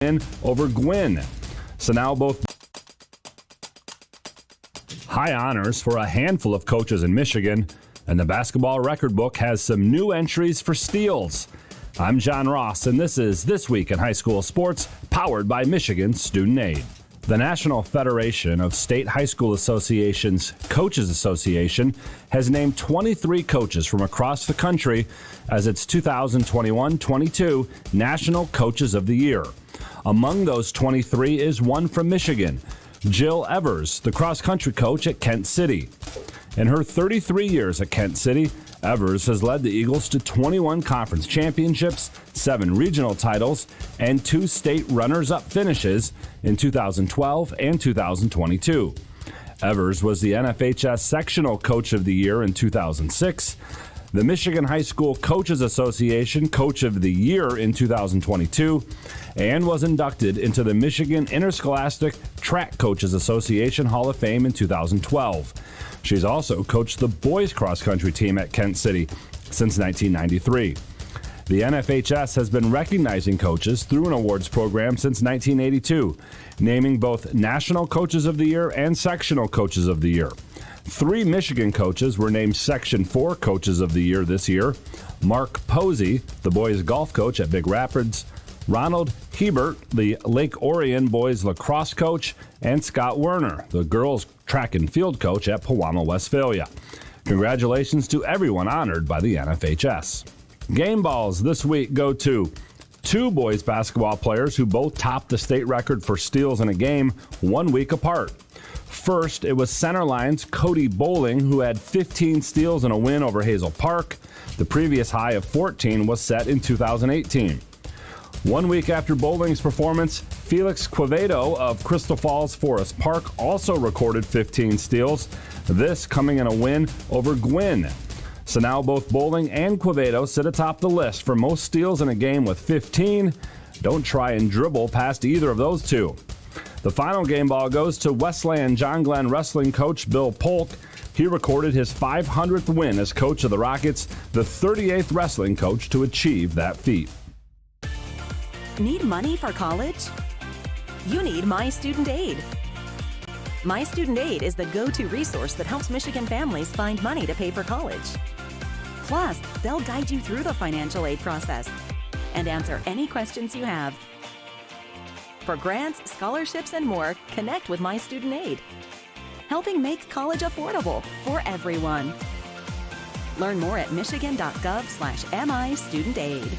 over Gwynn. So now both high honors for a handful of coaches in Michigan, and the basketball record book has some new entries for steals. I'm John Ross, and this is This Week in High School Sports, powered by Michigan Student Aid. The National Federation of State High School Associations Coaches Association has named 23 coaches from across the country as its 2021-22 National Coaches of the Year. Among those 23 is one from Michigan, Jill Evers, the cross-country coach at Kent City. In her 33 years at Kent City, Evers has led the Eagles to 21 conference championships, 7 regional titles, and 2 state runners-up finishes in 2012 and 2022. Evers was the NFHS Sectional Coach of the Year in 2006, the Michigan High School Coaches Association Coach of the Year in 2022, and was inducted into the Michigan Interscholastic Track Coaches Association Hall of Fame in 2012. She's also coached the boys cross-country team at Kent City since 1993. The NFHS has been recognizing coaches through an awards program since 1982, naming both National Coaches of the Year and Sectional Coaches of the Year. 3 Michigan coaches were named Section 4 Coaches of the Year this year: Mark Posey, the boys golf coach at Big Rapids; Ronald Hebert, the Lake Orion boys lacrosse coach; and Scott Werner, the girls track and field coach at Pewamo, Westphalia. Congratulations to everyone honored by the NFHS. Game balls this week go to 2 boys basketball players who both topped the state record for steals in a game 1 week apart. First, it was Centerline's Cody Bowling, who had 15 steals in a win over Hazel Park. The previous high of 14 was set in 2018. 1 week after Bowling's performance, Felix Quevedo of Crystal Falls Forest Park also recorded 15 steals, this coming in a win over Gwynn. So now both Bowling and Quevedo sit atop the list for most steals in a game with 15. Don't try and dribble past either of those two. The final game ball goes to Westland John Glenn wrestling coach Bill Polk. He recorded his 500th win as coach of the Rockets, the 38th wrestling coach to achieve that feat. Need money for college? You need My Student Aid. My Student Aid is the go-to resource that helps Michigan families find money to pay for college. Plus, they'll guide you through the financial aid process and answer any questions you have. For grants, scholarships, and more, connect with My Student Aid, helping make college affordable for everyone. Learn more at michigan.gov/MIStudentAid.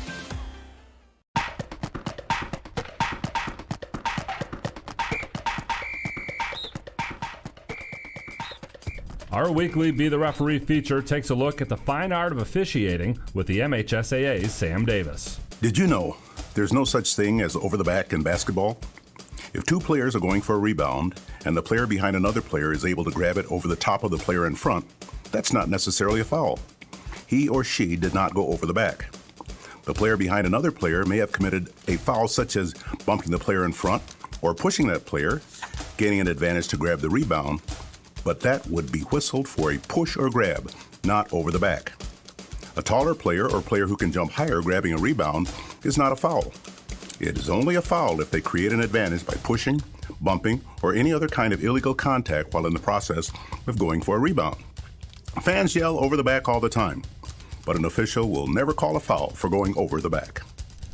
Our weekly Be the Referee feature takes a look at the fine art of officiating with the MHSAA's Sam Davis. Did you know there's no such thing as over the back in basketball? If 2 players are going for a rebound and the player behind another player is able to grab it over the top of the player in front, that's not necessarily a foul. He or she did not go over the back. The player behind another player may have committed a foul such as bumping the player in front or pushing that player, gaining an advantage to grab the rebound, but that would be whistled for a push or grab, not over the back. A taller player or player who can jump higher grabbing a rebound is not a foul. It is only a foul if they create an advantage by pushing, bumping, or any other kind of illegal contact while in the process of going for a rebound. Fans yell over the back all the time, but an official will never call a foul for going over the back.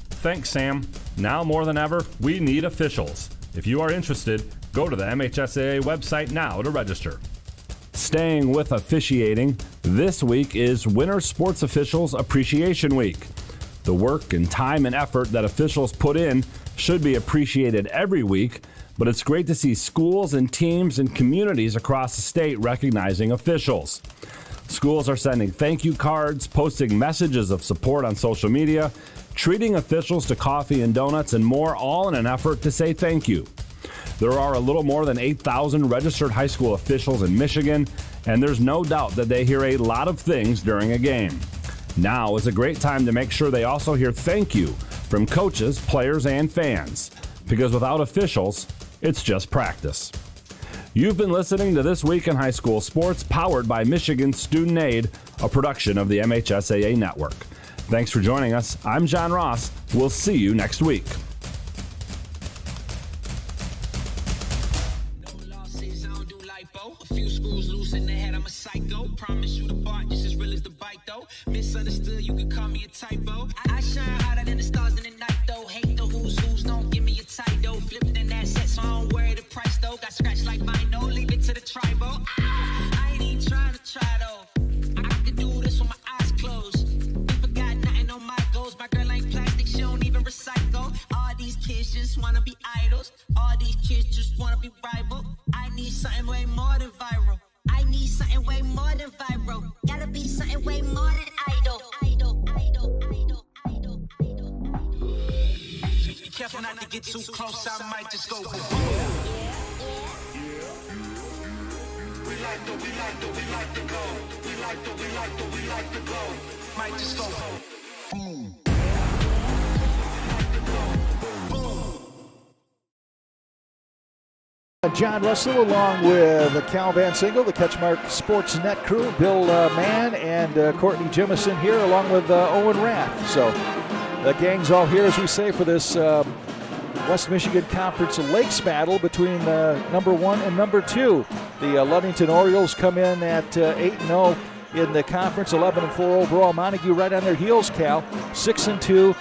Thanks, Sam. Now more than ever, we need officials. If you are interested, go to the MHSAA website now to register. Staying with officiating, this week is Winter Sports Officials Appreciation Week. The work and time and effort that officials put in should be appreciated every week, but it's great to see schools and teams and communities across the state recognizing officials. Schools are sending thank you cards, posting messages of support on social media, treating officials to coffee and donuts, and more, all in an effort to say thank you. There are a little more than 8,000 registered high school officials in Michigan, and there's no doubt that they hear a lot of things during a game. Now is a great time to make sure they also hear thank you from coaches, players, and fans, because without officials, it's just practice. You've been listening to This Week in High School Sports, powered by Michigan Student Aid, a production of the MHSAA Network. Thanks for joining us. I'm John Ross. We'll see you next week. promise you the bar just as real as the bite, though. Misunderstood, you could call me a typo. I shine hotter than the stars in the night, though. Hate the who's, don't give me a title. Flipped in that set, so I don't worry the price, though. Got scratched like Bino, leave it to the tribal. I ain't even trying to try, though. I could do this with my eyes closed. If I got nothing on my goals, my girl ain't plastic, she don't even recycle. All these kids just wanna be idols. All these kids just wanna be rival. I need something way more than viral. I need something way more than viral. Gotta be something way more than idol. Be careful not to get too close, I might just go boom. We like the go. We like the go. Might just go boom. John Russell along with Cal Van Single, the CatchMark SportsNet crew, Bill Mann and Courtney Jemison here along with Owen Rath. So the gang's all here, as we say, for this West Michigan Conference Lakes battle between number 1 and number 2. The Ludington Orioles come in at 8-0 in the conference, 11-4 overall. Montague right on their heels, Cal, 6-2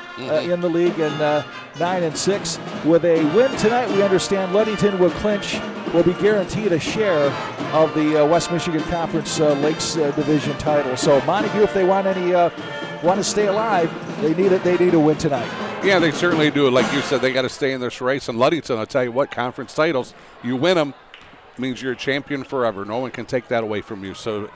in the league and 9-6. With a win tonight, we understand Ludington will be guaranteed a share of the West Michigan Conference Lakes Division title. So Montague, if they want to stay alive, they need a win tonight. Yeah, they certainly do. Like you said, they got to stay in this race. And Ludington, I'll tell you what, conference titles, you win them, means you're a champion forever. No one can take that away from you. So,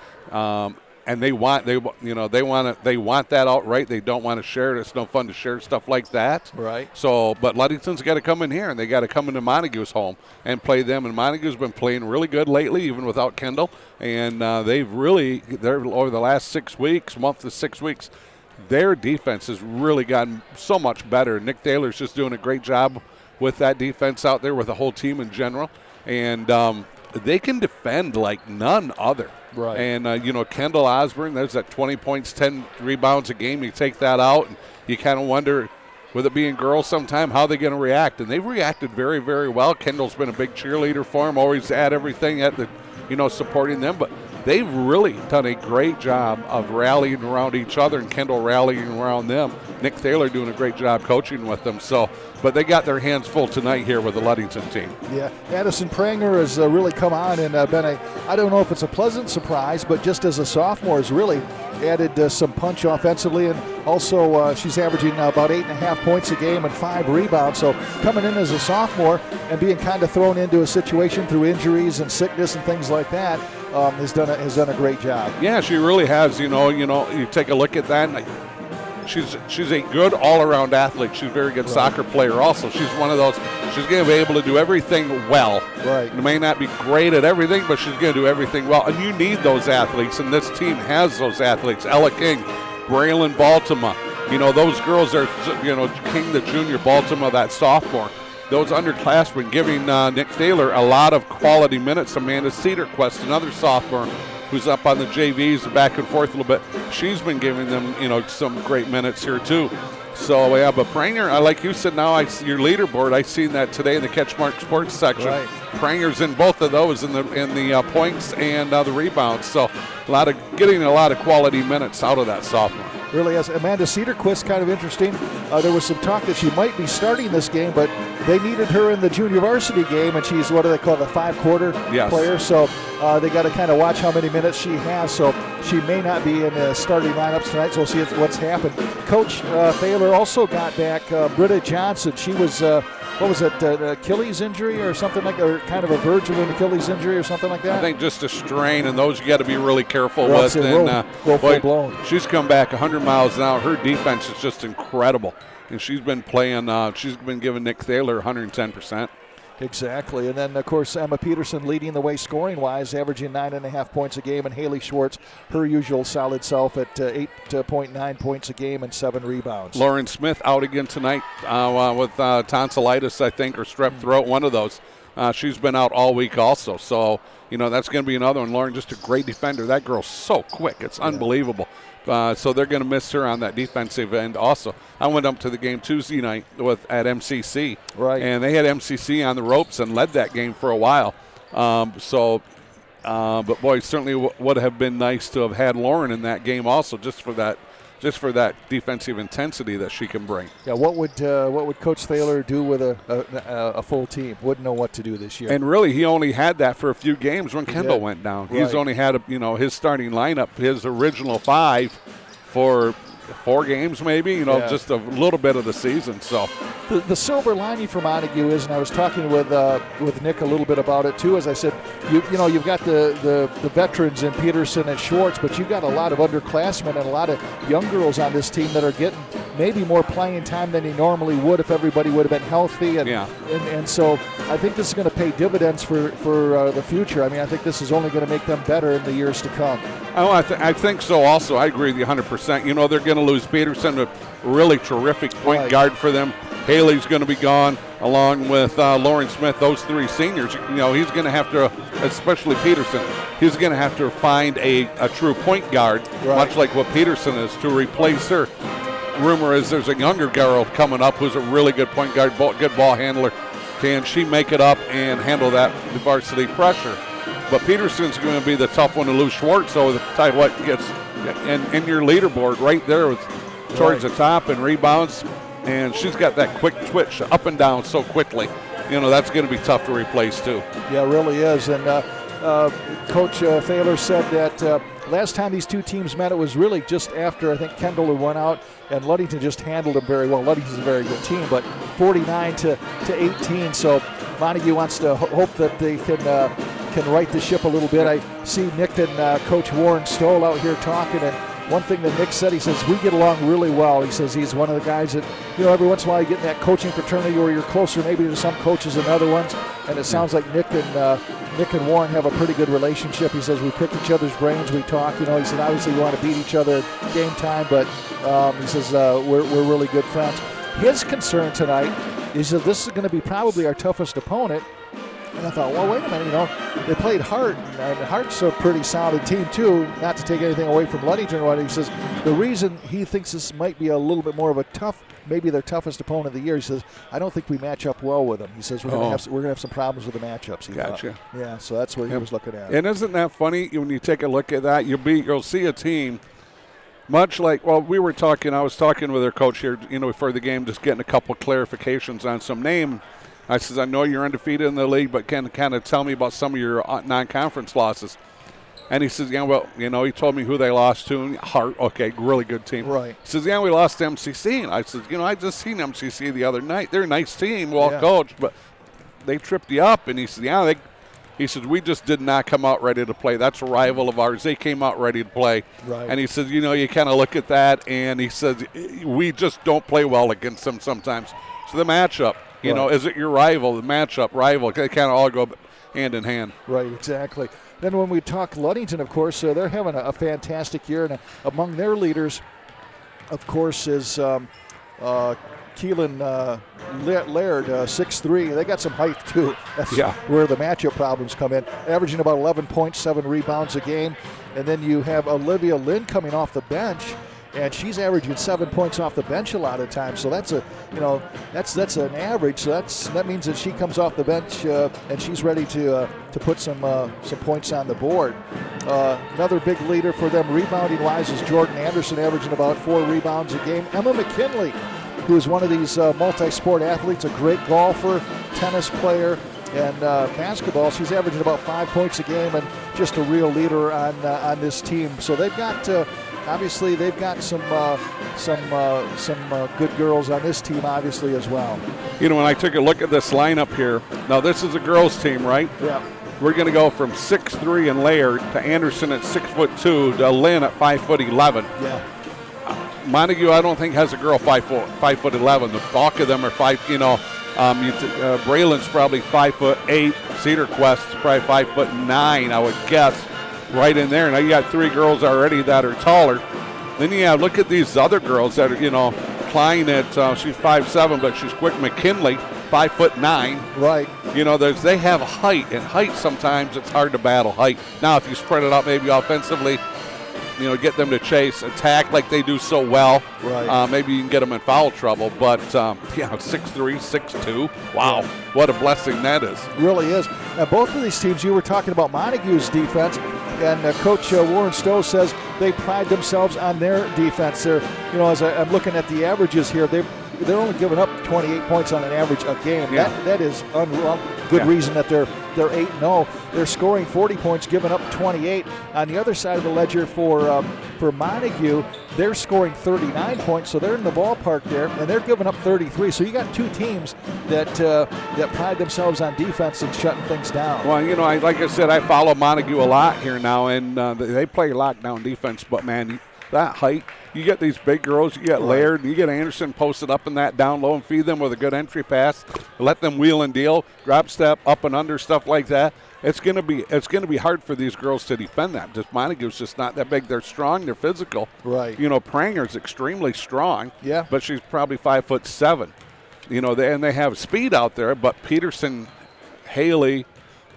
and they want that outright. They don't want to share it. It's no fun to share stuff like that. Right. So, but Ludington's got to come in here, and they got to come into Montague's home and play them. And Montague's been playing really good lately, even without Kendall. And they're over the last 6 weeks, month to 6 weeks, their defense has really gotten so much better. Nick Thaler's just doing a great job with that defense out there, with the whole team in general. And they can defend like none other. Right. And, Kendall Osborne, there's that 20 points, 10 rebounds a game. You take that out, and you kind of wonder, with it being girls sometime, how they're going to react. And they've reacted very, very well. Kendall's been a big cheerleader for them, always at everything at the, supporting them. But they've really done a great job of rallying around each other, and Kendall rallying around them. Nick Thaler doing a great job coaching with them. So, but they got their hands full tonight here with the Ludington team. Yeah, Addison Pranger has really come on and been I don't know if it's a pleasant surprise, but just as a sophomore has really added some punch offensively. And also she's averaging about 8.5 points a game and 5 rebounds. So coming in as a sophomore and being kind of thrown into a situation through injuries and sickness and things like that, has done a great job. Yeah, she really has. You take a look at that. And she's a good all-around athlete. She's a very good soccer player also. She's one of those, she's going to be able to do everything well. Right. She may not be great at everything, but she's going to do everything well. And you need those athletes, and this team has those athletes. Ella King, Braylon Baltimore. Those girls are, King, the junior, Baltimore, that sophomore. Those underclassmen giving Nick Thaler a lot of quality minutes. Amanda Cedarquist, another sophomore, who's up on the JVs, back and forth a little bit. She's been giving them, some great minutes here too. So yeah, but Pranger, like you said, now your leaderboard. I seen that today in the CatchMark Sports section. Right. Pranger's in both of those, in the points and the rebounds. So getting a lot of quality minutes out of that sophomore. Really is. Amanda Cedarquist, kind of interesting. There was some talk that she might be starting this game, but they needed her in the junior varsity game, and she's, what do they call it, a 5-quarter player. So they got to kind of watch how many minutes she has. So she may not be in the starting lineups tonight, so we'll see what's happened. Coach Thaler also got back Britta Johnson. She was, an Achilles injury or something like that, or kind of a verge of an Achilles injury or something like that? I think just a strain, and those you got to be really careful with. And full blown. She's come back 100 miles an hour. Her defense is just incredible. And she's been playing, she's been giving Nick Thaler 110%. Exactly. And then, of course, Emma Peterson leading the way scoring-wise, averaging 9.5 points a game. And Haley Schwartz, her usual solid self at 8.9 points a game and 7 rebounds. Lauren Smith out again tonight with tonsillitis, I think, or strep throat, one of those. She's been out all week also. So, that's going to be another one. Lauren, just a great defender. That girl's so quick. It's unbelievable. So they're going to miss her on that defensive end also. I went up to the game Tuesday night at MCC. Right. And they had MCC on the ropes and led that game for a while. So But boy, certainly would have been nice to have had Lauren in that game also, just for that defensive intensity that she can bring. Yeah, what would Coach Thaler do with a full team? Wouldn't know what to do this year. And really, he only had that for a few games when Kendall went down. Right. He's only had his starting lineup, his original 5 for 4 games maybe, just a little bit of the season. So the silver lining for Montague is, and I was talking with Nick a little bit about it too, as I said, you've got the veterans in Peterson and Schwartz, but you've got a lot of underclassmen and a lot of young girls on this team that are getting maybe more playing time than they normally would if everybody would have been healthy. And so I think this is going to pay dividends for the future. I mean, I think this is only going to make them better in the years to come. Oh, I think so also. I agree with you 100%. They're going to lose Peterson, a really terrific point guard for them. Haley's going to be gone along with Lauren Smith, those 3 seniors. He's going to have to, especially Peterson, he's going to have to find a true point guard, much like what Peterson is, to replace her. Rumor is there's a younger girl coming up who's a really good point guard, good ball handler. Can she make it up and handle the varsity pressure? But Peterson's going to be the tough one to lose. Schwartz, so tell you what, gets in your leaderboard right there towards the top and rebounds. And she's got that quick twitch up and down so quickly. That's going to be tough to replace too. Yeah, it really is. And Coach Thaler said that last time these two teams met, it was really just after I think Kendall had went out, and Ludington just handled them very well. Ludington's a very good team, but 49 to 18. So Montague wants to hope that they can right the ship a little bit. I see Nick and Coach Warren Stoll out here talking, and one thing that Nick said, he says, we get along really well. He says he's one of the guys that, every once in a while you get in that coaching fraternity where you're closer maybe to some coaches than other ones, and it sounds like Nick and Warren have a pretty good relationship. He says we pick each other's brains, we talk. He said obviously we want to beat each other at game time, but he says we're really good friends. His concern tonight is that this is going to be probably our toughest opponent. And I thought, well, wait a minute, they played Hart, and Hart's a pretty solid team too, not to take anything away from Ludington. He says the reason he thinks this might be a little bit more of a maybe their toughest opponent of the year, he says, I don't think we match up well with them. He says we're going to have some problems with the matchups. Gotcha. Yeah, so that's what he was looking at. And isn't that funny when you take a look at that? You'll see a team much like, I was talking with their coach here, before the game, just getting a couple clarifications on some name. I says, I know you're undefeated in the league, but can kind of tell me about some of your non-conference losses. And he says, he told me who they lost to. Hart, okay, really good team. Right. He says, we lost to MCC. And I says, I just seen MCC the other night. They're a nice team, well coached, but they tripped you up. And he said, he says, we just did not come out ready to play. That's a rival of ours. They came out ready to play. Right. And he says, you kind of look at that, and he says, we just don't play well against them sometimes. So the matchup. Is it your rival, the matchup, rival? They kind of all go hand in hand. Right, exactly. Then when we talk Ludington, of course, they're having a fantastic year. And among their leaders, of course, is Keelan Laird, 6'3". They got some height, too. That's where the matchup problems come in. Averaging about 11 points, 7 rebounds a game. And then you have Olivia Lynn coming off the bench, and she's averaging 7 points off the bench a lot of times. So that's that's an average. So that means that she comes off the bench and she's ready to put some points on the board. Another big leader for them rebounding wise is Jordan Anderson, averaging about 4 rebounds a game. Emma McKinley, who is one of these multi-sport athletes, a great golfer, tennis player, and basketball. She's averaging about 5 points a game, and just a real leader on this team. So they've got. Obviously, they've got some good girls on this team, obviously, as well. When I took a look at this lineup here, now this is a girls' team, right? Yeah. We're going to go from 6'3" and Laird to Anderson at 6'2" to Lynn at 5'11". Yeah. Montague, I don't think has a girl 5'11". The bulk of them are 5. Braylon's probably 5'8". Cedar Quest's probably 5'9", I would guess. Right in there. Now you got 3 girls already that are taller. Then look at these other girls that are, Klein at she's 5'7", but she's quick. McKinley, 5'9". Right. They have height, and height sometimes it's hard to battle height. Now if you spread it out maybe offensively, get them to chase, attack like they do so well. Right. Maybe you can get them in foul trouble. But 6'3", 6'2". Wow, what a blessing that is. Really is. Now, both of these teams, you were talking about Montague's defense, and Coach Warren Stowe says they pride themselves on their defense. They're, as I'm looking at the averages here, they're only giving up 28 points on an average a game. Yeah. That is good reason that they're 8-0. They're scoring 40 points, giving up 28. On the other side of the ledger for Montague, they're scoring 39 points, so they're in the ballpark there, and they're giving up 33. So you got 2 teams that pride themselves on defense and shutting things down. Well, like I said, I follow Montague a lot here now, and they play lockdown defense, but man, that height, you get these big girls, you get Laird, you get Anderson posted up in that down low and feed them with a good entry pass, let them wheel and deal, drop step, up and under, stuff like that. It's gonna be hard for these girls to defend that. Just Montague's just not that big. They're strong, they're physical. Right. Pranger's extremely strong. Yeah. But she's probably 5'7". And they have speed out there, but Peterson, Haley,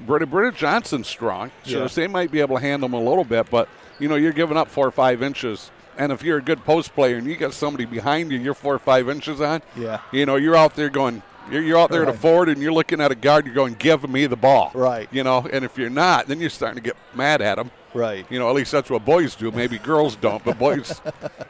Britta Johnson's strong. So they might be able to handle them a little bit, but you're giving up 4 or 5 inches. And if you're a good post player and you got somebody behind you, you're 4 or 5 inches on. Yeah. You're out there going. You're out there at a forward and you're looking at a guard. You're going, give me the ball. Right. And if you're not, then you're starting to get mad at them. Right. At least that's what boys do. Maybe girls don't, but boys,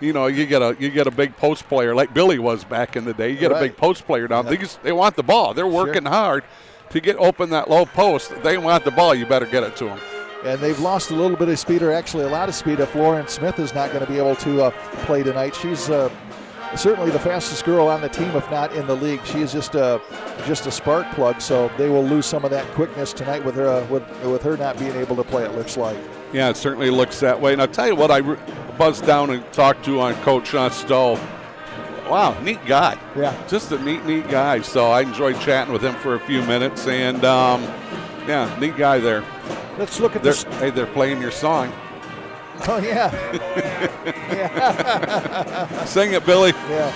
you get a big post player like Billy was back in the day. You get a big post player down. They want the ball. They're working hard to get open that low post. They want the ball. You better get it to them. And they've lost a little bit of speed, or actually a lot of speed, if Lauren Smith is not going to be able to play tonight. She's certainly the fastest girl on the team, if not in the league. She is just a spark plug, so they will lose some of that quickness tonight with her not being able to play, it looks like. Yeah, it certainly looks that way. And I'll tell you what, I buzzed down and talked to on Coach Stowe. Wow, neat guy. Yeah. Just a neat guy. So I enjoyed chatting with him for a few minutes, and neat guy there. Let's look at this. Hey, they're playing your song. Oh, yeah. Sing it, Billy. Yeah.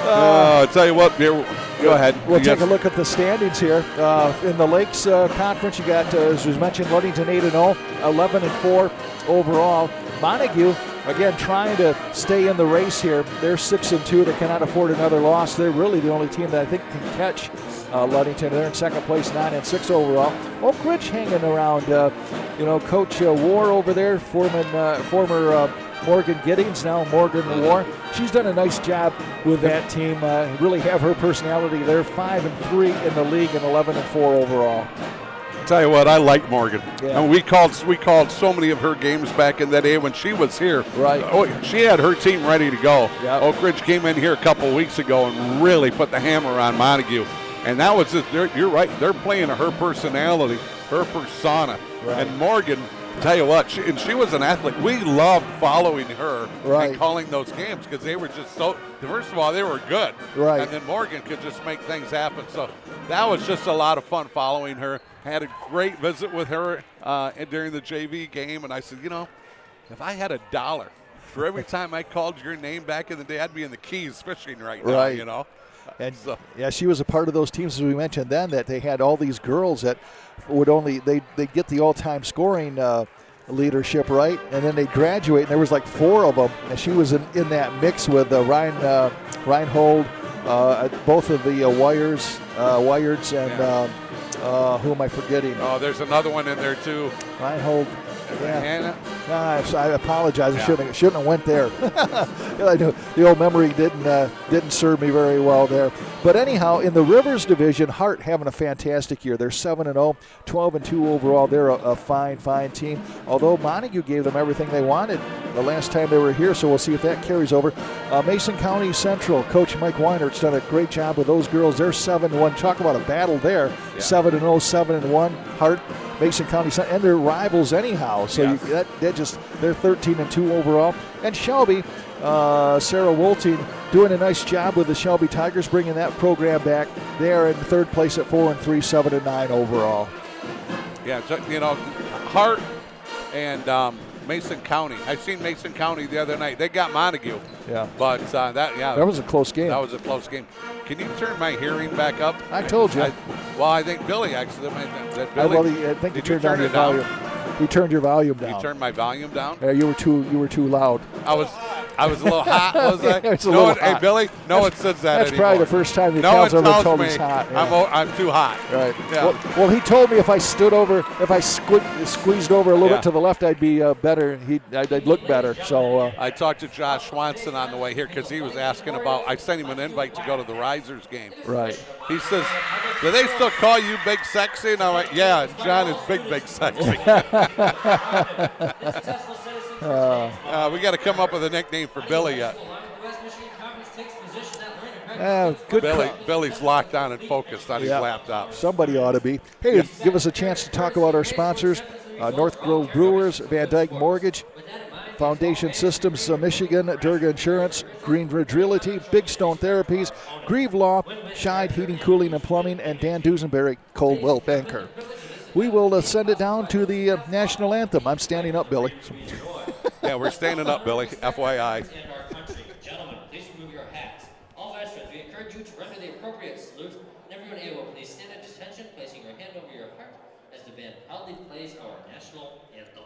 I'll tell you what, go ahead. We'll take a look at the standings here. In the Lakes Conference, you got, as was mentioned, Ludington 8-0, 11-4 overall. Montague, again, trying to stay in the race here. They're 6-2. They cannot afford another loss. They're really the only team that I think can catch Ludington. They're in second place, 9-6 overall. Oak Ridge hanging around. Coach War over there, former Morgan Giddings, now Morgan War. She's done a nice job with that team. Really have her personality. They're 5-3 in the league and 11-4 overall. Tell you what, I like Morgan. Yeah. And we called so many of her games back in that day when she was here. Right. Oh, she had her team ready to go. Yep. Oak Ridge came in here a couple of weeks ago and really put the hammer on Montague. And that was just, you're right, they're playing to her personality, her persona. Right. And Morgan, tell you what, she was an athlete. We loved following her and calling those games because they were just so, first of all, they were good. Right. And then Morgan could just make things happen. So that was just a lot of fun following her. Had a great visit with her during the JV game. And I said, if I had $1 for every time I called your name back in the day, I'd be in the Keys fishing right now, And she was a part of those teams, as we mentioned then, that they had all these girls that would they get the all-time scoring leadership, right? And then they graduate, and there was like 4 of them, and she was in that mix with Reinhold, both of the Wyards, and who am I forgetting? Oh, there's another one in there too. Reinhold. Yeah. Hannah. I apologize. I shouldn't have went there. I knew the old memory didn't serve me very well there. But anyhow, in the Rivers division, Hart having a fantastic year. They're 7-0, 12-2 overall. They're a fine team. Although Montague gave them everything they wanted the last time they were here, so we'll see if that carries over. Mason County Central, Coach Mike Weinert's done a great job with those girls. They're 7-1. Talk about a battle there. Yeah. 7-0, 7-1. Hart, Mason County Central, and they're rivals anyhow. So they're 13-2 overall. And Shelby, Sarah Wolting, doing a nice job with the Shelby Tigers, bringing that program back. They are in third place at 4-3, 7-9 overall. Yeah, Hart and Mason County. I seen Mason County the other night. They got Montague. Yeah. But that was a close game. That was a close game. Can you turn my hearing back up? I told you. I think Billy actually. I think you turned down your volume. You turned your volume down. You turned my volume down? Yeah, you were too loud. I was a little hot, was I? It's a little hot. Hey, Billy, no one says that That's anymore. probably the first time the no Cal's one ever tells told me he's hot. Yeah. I'm too hot. Right. Yeah. Well, he told me if I stood over, if I squeezed over a little bit to the left, I'd be better. I'd look better. So I talked to Josh Swanson on the way here because he was asking about. I sent him an invite to go to the Risers game. Right. He says, "Do they still call you Big Sexy?" And I'm like, "Yeah, John is Big Sexy." We got to come up with a nickname for Billy yet. Good. Billy's locked on and focused on his laptop. Somebody ought to be. Hey, give us a chance to talk about our sponsors: North Grove Brewers, Van Dyke Mortgage, Foundation Systems, Michigan, Durga Insurance, Greenridge Realty, Big Stone Therapies, Grieve Law, Scheid Heating, Cooling, and Plumbing, and Dan Duesenberry, Coldwell Banker. We will send it down to the national anthem. I'm standing up, Billy. Yeah, we're standing up, Billy, FYI. Gentlemen, please remove your hats. All veterans, we encourage you to render the appropriate salute. And everyone able, please stand at attention, placing your hand over your heart as the band proudly plays our national anthem.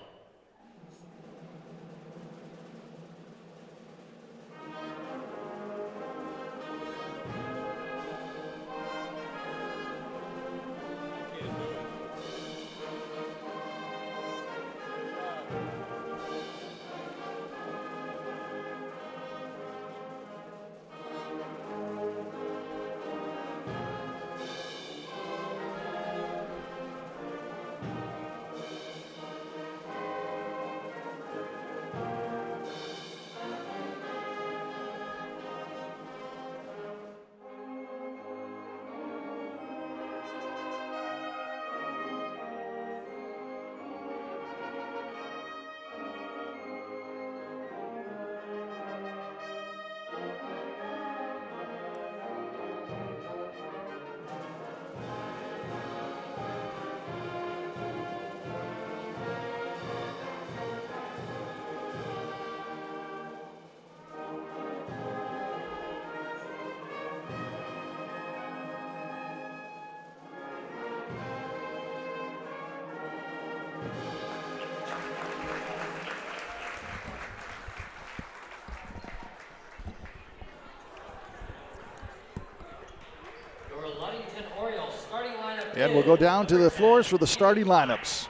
And we'll go down to the floors for the starting lineups.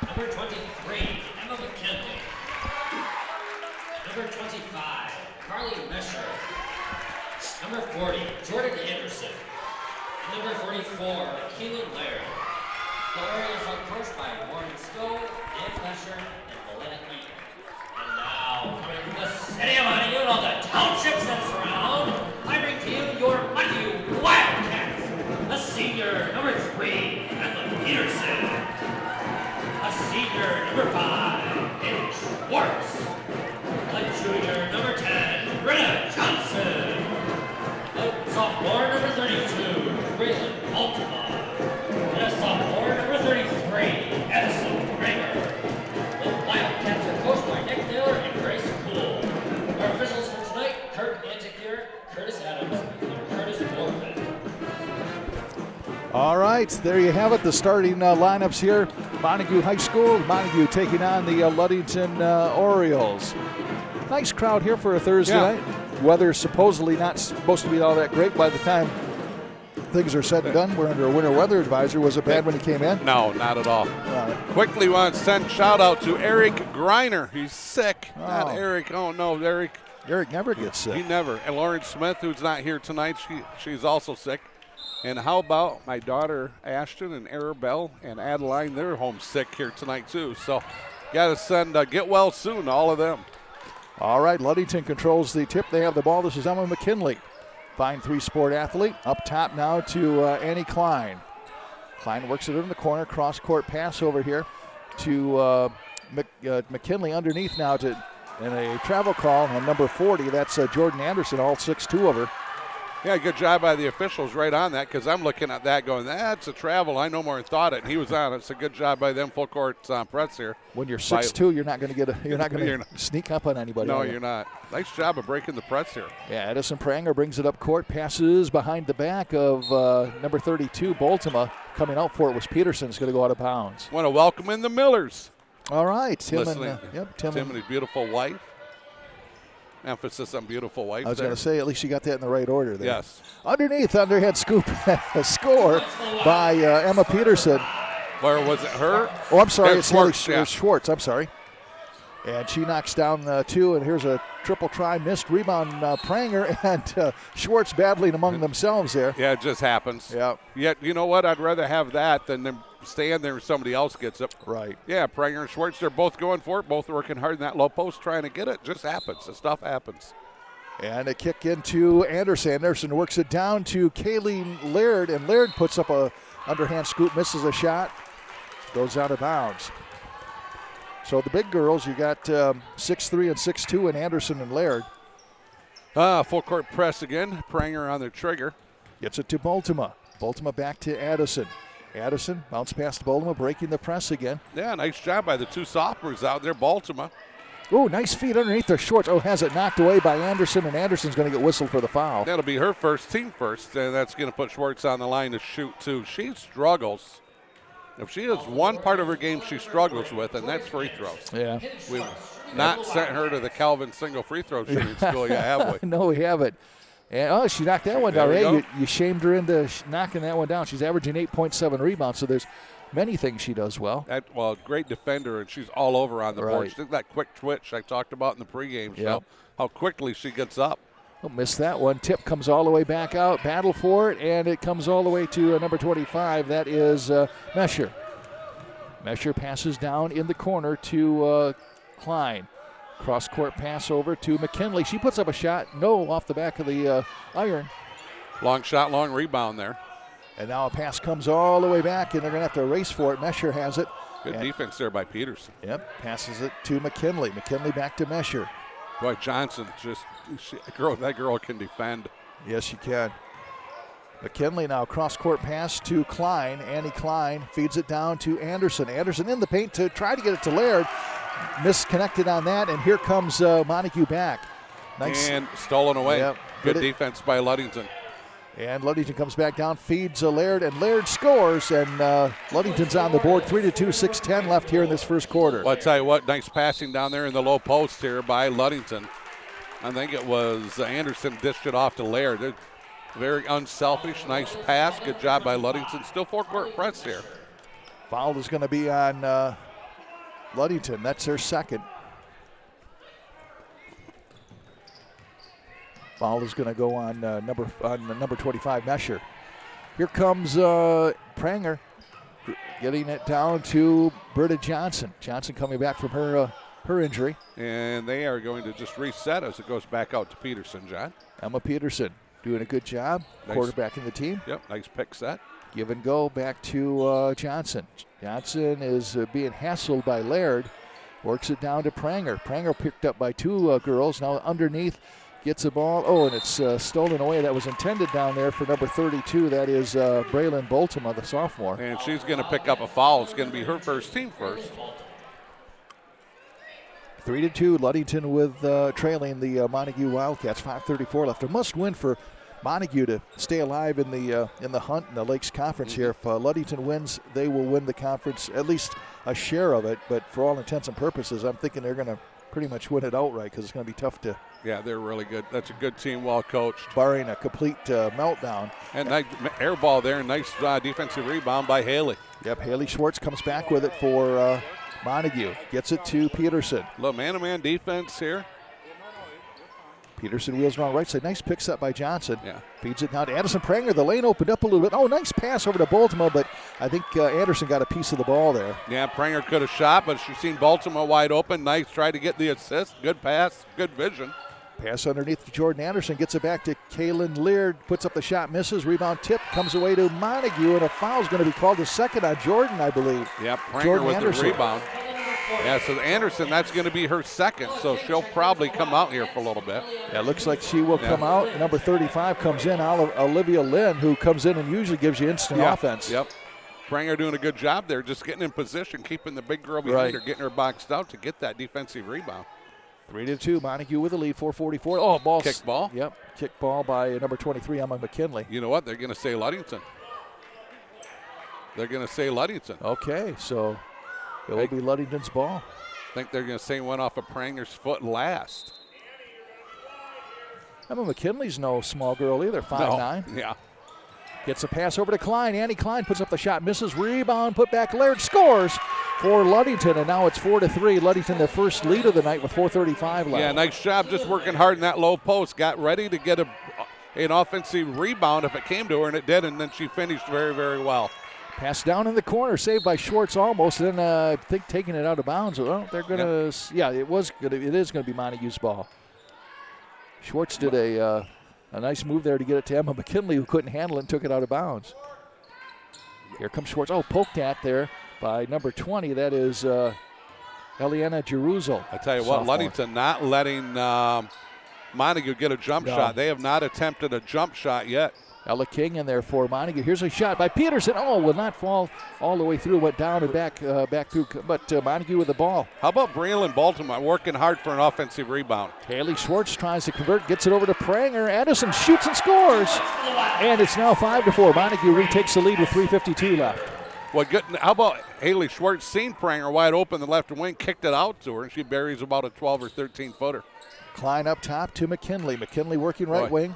Number 23, Emma McKinley. Number 25, Carly Mesher. Number 40, Jordan Anderson. And number 44, Keelan Laird. The Orioles are coached by Warren Stowe, Dan Mesher, and Melena Eaton. And now, coming from the city of Montague and all the townships that surround, I bring to you your Montague Wildcats. A senior, number 3, Ethel Peterson. A senior, number 5, Nick Schwartz. A junior, number 10, Britta Johnson. A sophomore, number 32, Raylan Baltimore. And a sophomore, number 33, Addison Kramer. The Wildcats are coached by Nick Taylor and Grace Poole. Our officials for tonight, Kirk Antiquier, Curtis Adams, and Curtis Morgan. All right, there you have it, the starting lineups here. Montague High School, Montague taking on the Ludington Orioles. Nice crowd here for a Thursday night. Weather's supposedly not supposed to be all that great by the time things are said and done. We're under a winter weather advisory. Was it bad when you came in? No, not at all. Quickly want to send shout out to Eric Greiner. He's sick. Not Eric. Oh, no, Eric. Eric never gets sick. He never. And Lauren Smith, who's not here tonight, she's also sick. And how about my daughter Ashton and Arabelle and Adeline? They're homesick here tonight too. So got to send get well soon to all of them. All right, Ludington controls the tip. They have the ball. This is Emma McKinley. Fine three-sport athlete. Up top now to Annie Klein. Klein works it in the corner. Cross-court pass over here to McKinley underneath now and a travel call on number 40. That's Jordan Anderson, all 6'2 of her. Yeah, good job by the officials right on that, because I'm looking at that going, that's a travel. I no more thought it, and he was on it. It's a good job by them full court press here. When you're 6'2", you're not going to sneak up on anybody. No, you're not. Nice job of breaking the press here. Yeah, Addison Pranger brings it up court, passes behind the back of number 32, Baltimore. Coming out for it was Peterson's going to go out of bounds. Want to welcome in the Millers. All right, Tim and his beautiful wife. Emphasis on beautiful wife. I was going to say, at least you got that in the right order there. Yes. Underneath, underhand scoop, a score by Emma Peterson. Or was it her? Oh, I'm sorry, it's Schwartz. Haley Schwartz. I'm sorry. And she knocks down two, and here's a triple try, missed rebound, Pranger and Schwartz battling among themselves there. Yeah, it just happens. Yeah. Yet, you know what? I'd rather have that than them stand there and somebody else gets it. Right. Yeah, Pranger and Schwartz, they're both going for it, both working hard in that low post trying to get it. Just happens. The stuff happens. And a kick into Anderson. Anderson works it down to Kayleen Laird, and Laird puts up a underhand scoop, misses a shot, goes out of bounds. So the big girls, you got 6'3" and 6'2" in Anderson and Laird. Full court press again. Pranger on the trigger. Gets it to Baltimore. Baltimore back to Addison. Addison bounce past Baltimore, breaking the press again. Yeah, nice job by the two sophomores out there, Baltimore. Oh, nice feet underneath their shorts. Oh, has it knocked away by Anderson, and Anderson's going to get whistled for the foul. That'll be her first, team first, and that's going to put Schwartz on the line to shoot too. She struggles. If she has one part of her game she struggles with, and that's free throws. Yeah. We've not sent her to the Calvin single free throw shooting school yet, have we? No, we haven't. And, she knocked that one down. Hey, you shamed her into knocking that one down. She's averaging 8.7 rebounds, so there's many things she does well. Great defender, and she's all over on the board. She's that quick twitch I talked about in the pregame show, how quickly she gets up. Oh, missed that one. Tip comes all the way back out. Battle for it, and it comes all the way to number 25. That is Mesher. Mesher passes down in the corner to Klein. Cross-court pass over to McKinley. She puts up a shot. No, off the back of the iron. Long shot, long rebound there. And now a pass comes all the way back, and they're going to have to race for it. Mesher has it. Good defense there by Peterson. Yep, passes it to McKinley. McKinley back to Mesher. Boy, Johnson that girl can defend. Yes, she can. McKinley now cross-court pass to Klein. Annie Klein feeds it down to Anderson. Anderson in the paint to try to get it to Laird. Misconnected on that, and here comes Montague back. Nice. And stolen away. Yep. Good defense by Ludington. And Ludington comes back down, feeds Laird, and Laird scores, and Ludington's on the board. 3-2, 6:10 left here in this first quarter. Well, I'll tell you what, nice passing down there in the low post here by Ludington. I think it was Anderson dished it off to Laird. They're very unselfish, nice pass. Good job by Ludington. Still four-court press here. Foul is going to be on Ludington. That's their second. Foul is going to go on number 25, Mesher. Here comes Pranger, getting it down to Britta Johnson. Johnson coming back from her injury. And they are going to just reset as it goes back out to Peterson, John. Emma Peterson doing a good job, nice. Quarterback in the team. Yep, nice pick set. Give and go back to Johnson. Johnson is being hassled by Laird. Works it down to Pranger. Pranger picked up by two girls. Now underneath. Gets the ball. Oh, and it's stolen away. That was intended down there for number 32. That is Braylon Baltimore, the sophomore. And she's going to pick up a foul. It's going to be her first, team first. 3-2, Ludington with trailing the Montague Wildcats. 5:34 left. A must win for Montague to stay alive in the hunt in the Lakes Conference here. If Ludington wins, they will win the conference, at least a share of it. But for all intents and purposes, I'm thinking they're going to pretty much win it outright because it's going to be tough to. Yeah, they're really good. That's a good team, well coached. Barring a complete meltdown. And nice air ball there. Nice defensive rebound by Haley. Yep, Haley Schwartz comes back with it for Montague. Gets it to Peterson. Little man-to-man defense here. Peterson wheels around right side. Nice pick up by Johnson. Yeah. Feeds it down to Anderson Pranger. The lane opened up a little bit. Oh, nice pass over to Baltimore, but I think Anderson got a piece of the ball there. Yeah, Pranger could have shot, but she's seen Baltimore wide open. Nice try to get the assist. Good pass, good vision. Pass underneath to Jordan Anderson. Gets it back to Kaylin Laird. Puts up the shot, misses. Rebound tip. Comes away to Montague, and a foul is going to be called. The second on Jordan, I believe. Yeah, Pranger with the rebound. Yeah, so Anderson, that's going to be her second, so she'll probably come out here for a little bit. Yeah, it looks like she will come out. Number 35 comes in, Olivia Lynn, who comes in and usually gives you instant offense. Yep. Pranger doing a good job there, just getting in position, keeping the big girl behind her, getting her boxed out to get that defensive rebound. 3-2, Montague with the lead, 4:44. Oh, ball. Kick ball. Yep, kick ball by number 23, Emma McKinley. You know what? They're going to say Ludington. They're going to say Ludington. Okay, so it will be Ludington's ball. I think they're going to say went off of Pranger's foot last. Emma McKinley's no small girl either, 5'9". No. Yeah. Gets a pass over to Klein. Annie Klein puts up the shot, misses, rebound, put back. Laird scores for Ludington, and now it's 4-3. Ludington, their first lead of the night with 4:35 left. Yeah, nice job just working hard in that low post. Got ready to get an offensive rebound if it came to her, and it did, and then she finished very, very well. Pass down in the corner, saved by Schwartz almost, and then I think taking it out of bounds. Well, they're going to, it is going to be Montague's ball. Schwartz did a nice move there to get it to Emma McKinley, who couldn't handle it and took it out of bounds. Here comes Schwartz. Oh, poked at there by number 20. That is Eliana Jeruzel. I tell you what, Ludington not letting Montague get a jump shot. They have not attempted a jump shot yet. Ella King in there for Montague. Here's a shot by Peterson. Oh, will not fall all the way through. Went down and back through. But Montague with the ball. How about Braylon Baltimore working hard for an offensive rebound? Haley Schwartz tries to convert, gets it over to Pranger. Addison shoots and scores. And it's now 5-4. Montague retakes the lead with 3:52 left. Well, good. How about Haley Schwartz seen Pranger wide open the left wing, kicked it out to her, and she buries about a 12 or 13 footer. Klein up top to McKinley. McKinley working right wing.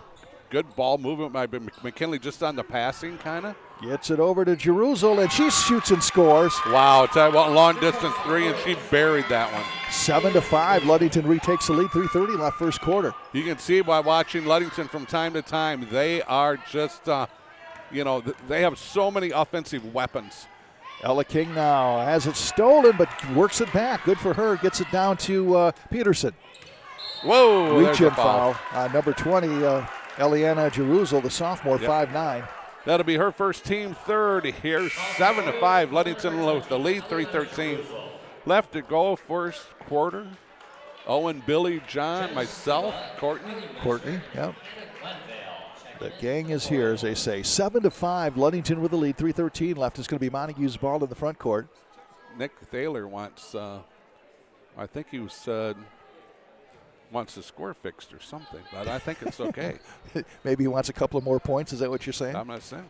Good ball movement by McKinley, just on the passing, kind of. Gets it over to Jeruzel, and she shoots and scores. Wow, tell you what, long distance three, and she buried that one. 7-5, Ludington retakes the lead, 3:30 left first quarter. You can see by watching Ludington from time to time, they are just, they have so many offensive weapons. Ella King now has it stolen, but works it back. Good for her. Gets it down to Peterson. Whoa, reach-in foul. Number 20, Eliana Jeruzel, the sophomore, 5'9". That'll be her first team third here, 7-5. Ludington with the lead, 3:13 left to go first quarter. Owen, Billy, John, myself, Courtney, yep. The gang is here, as they say. 7-5, Ludington with the lead, 3:13 left. It's going to be Montague's ball in the front court. Nick Thaler wants, I think he said, wants the score fixed or something, but I think it's okay. Maybe he wants a couple of more points. Is that what you're saying? I'm not saying.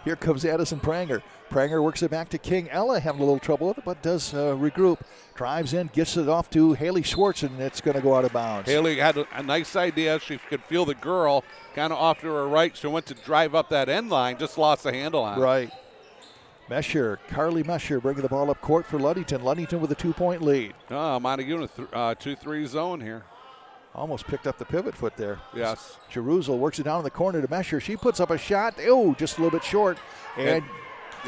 Here comes Addison Pranger. Pranger works it back to King. Ella having a little trouble with it, but does regroup. Drives in, gets it off to Haley Schwartz, and it's going to go out of bounds. Haley had a nice idea. She could feel the girl kind of off to her right. She went to drive up that end line, just lost the handle on it. Right. Mesher, Carly Mesher bringing the ball up court for Ludington. Ludington with a 2-point lead. Montague in a 2-3 zone here. Almost picked up the pivot foot there. Yes. Jeruzel works it down in the corner to Mesher. She puts up a shot. Oh, just a little bit short. And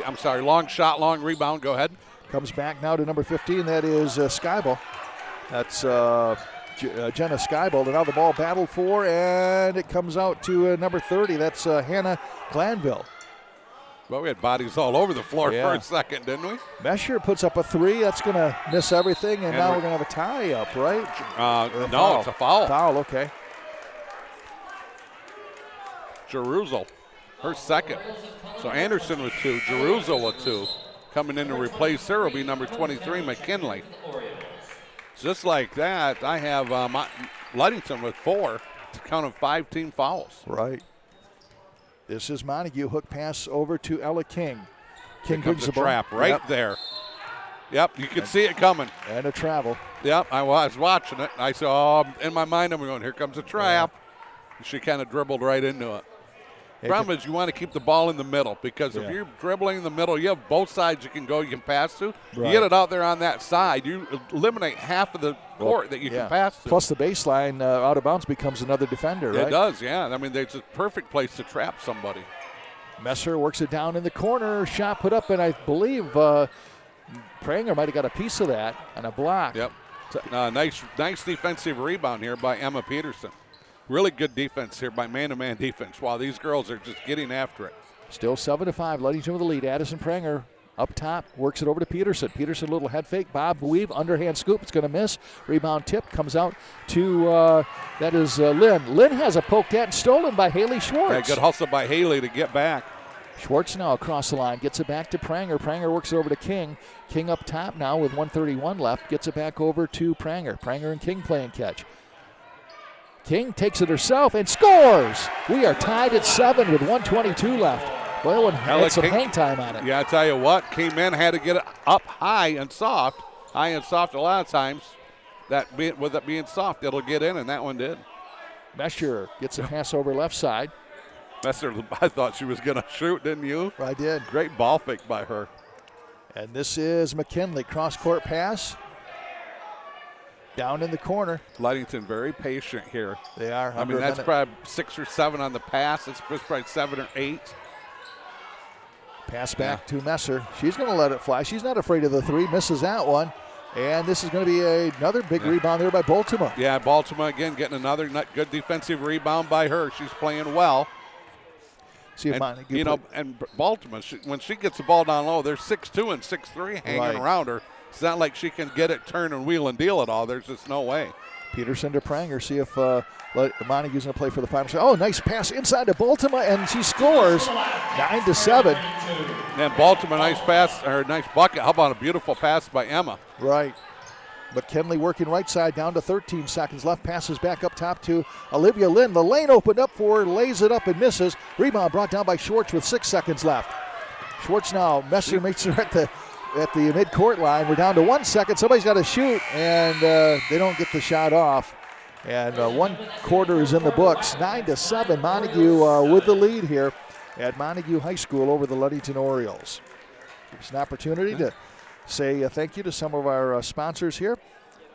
I'm sorry, long shot, long rebound. Go ahead. Comes back now to number 15. That is Skyball. That's Jenna Skyball. And now the ball battled for, and it comes out to number 30. That's Hannah Glanville. Well, we had bodies all over the floor for a second, didn't we? Mesher puts up a 3. That's going to miss everything, and now we're going to have a tie up, right? No, it's a foul. Foul, okay. Jeruzel, her second. So Anderson with 2, Jeruzel with 2. Coming in to replace her will be number 23, McKinley. Just like that, I have Ludington with 4 to count of 5 team fouls. Right. This is Montague. Hook pass over to Ella King. King brings the trap right there. Yep, you can see it coming. And a travel. Yep, I was watching it. I saw, in my mind, I'm going, here comes a trap. Yeah. She kind of dribbled right into it. Problem is you want to keep the ball in the middle, because if you're dribbling in the middle, you have both sides you can go, you can pass to. Right. You get it out there on that side, you eliminate half of the court that you can pass to. Plus the baseline out of bounds beings another defender, right? It does, yeah. I mean, it's a perfect place to trap somebody. Messer works it down in the corner. Shot put up, and I believe Pranger might have got a piece of that on a block. Yep. Nice defensive rebound here by Emma Peterson. Really good defense here by man-to-man defense while these girls are just getting after it. Still 7-5, Ludington with the lead. Addison Pranger Up top, works it over to Peterson. Peterson, little head fake, bob weave, underhand scoop. It's going to miss. Rebound tip comes out to, that is Lynn. Lynn has a poked at and stolen by Haley Schwartz. Yeah, good hustle by Haley to get back. Schwartz now across the line, gets it back to Pranger. Pranger works it over to King. King up top now with 1:31 left, gets it back over to Pranger. Pranger and King playing catch. King takes it herself and scores. We are tied at 7 with 1:22 left. Well, and had some hang time on it. Yeah, I tell you what, came in, had to get it up high and soft. High and soft a lot of times. With it being soft, it'll get in, and that one did. Mesher gets a pass over left side. Messer, I thought she was going to shoot, didn't you? I did. Great ball fake by her. And this is McKinley, cross-court pass. Down in the corner. Ludington very patient here. They are. I mean, that's probably 6 or 7 on the pass. It's probably 7 or 8. Pass back to Messer. She's going to let it fly. She's not afraid of the three. Misses that one. And this is going to be another big rebound there by Baltimore. Yeah, Baltimore again getting another good defensive rebound by her. She's playing well. See if and Baltimore, when she gets the ball down low, they're 6'2" and 6'3" hanging around her. It's not like she can get it, turn, and wheel and deal at all. There's just no way. Peterson to Pranger. See if Montague's going to play for the final. Oh, nice pass inside to Baltimore, and she scores 9-7. And Baltimore, nice pass, or nice bucket. How about a beautiful pass by Emma? Right. McKinley working right side, down to 13 seconds left. Passes back up top to Olivia Lynn. The lane opened up for her, lays it up and misses. Rebound brought down by Schwartz with 6 seconds left. Schwartz now, Messer makes her at the mid-court line. We're down to 1 second. Somebody's got to shoot, and they don't get the shot off. And 1 quarter is in the books. 9-7, Montague with the lead here at Montague High School over the Ludington Orioles. Give us an opportunity to say thank you to some of our sponsors here.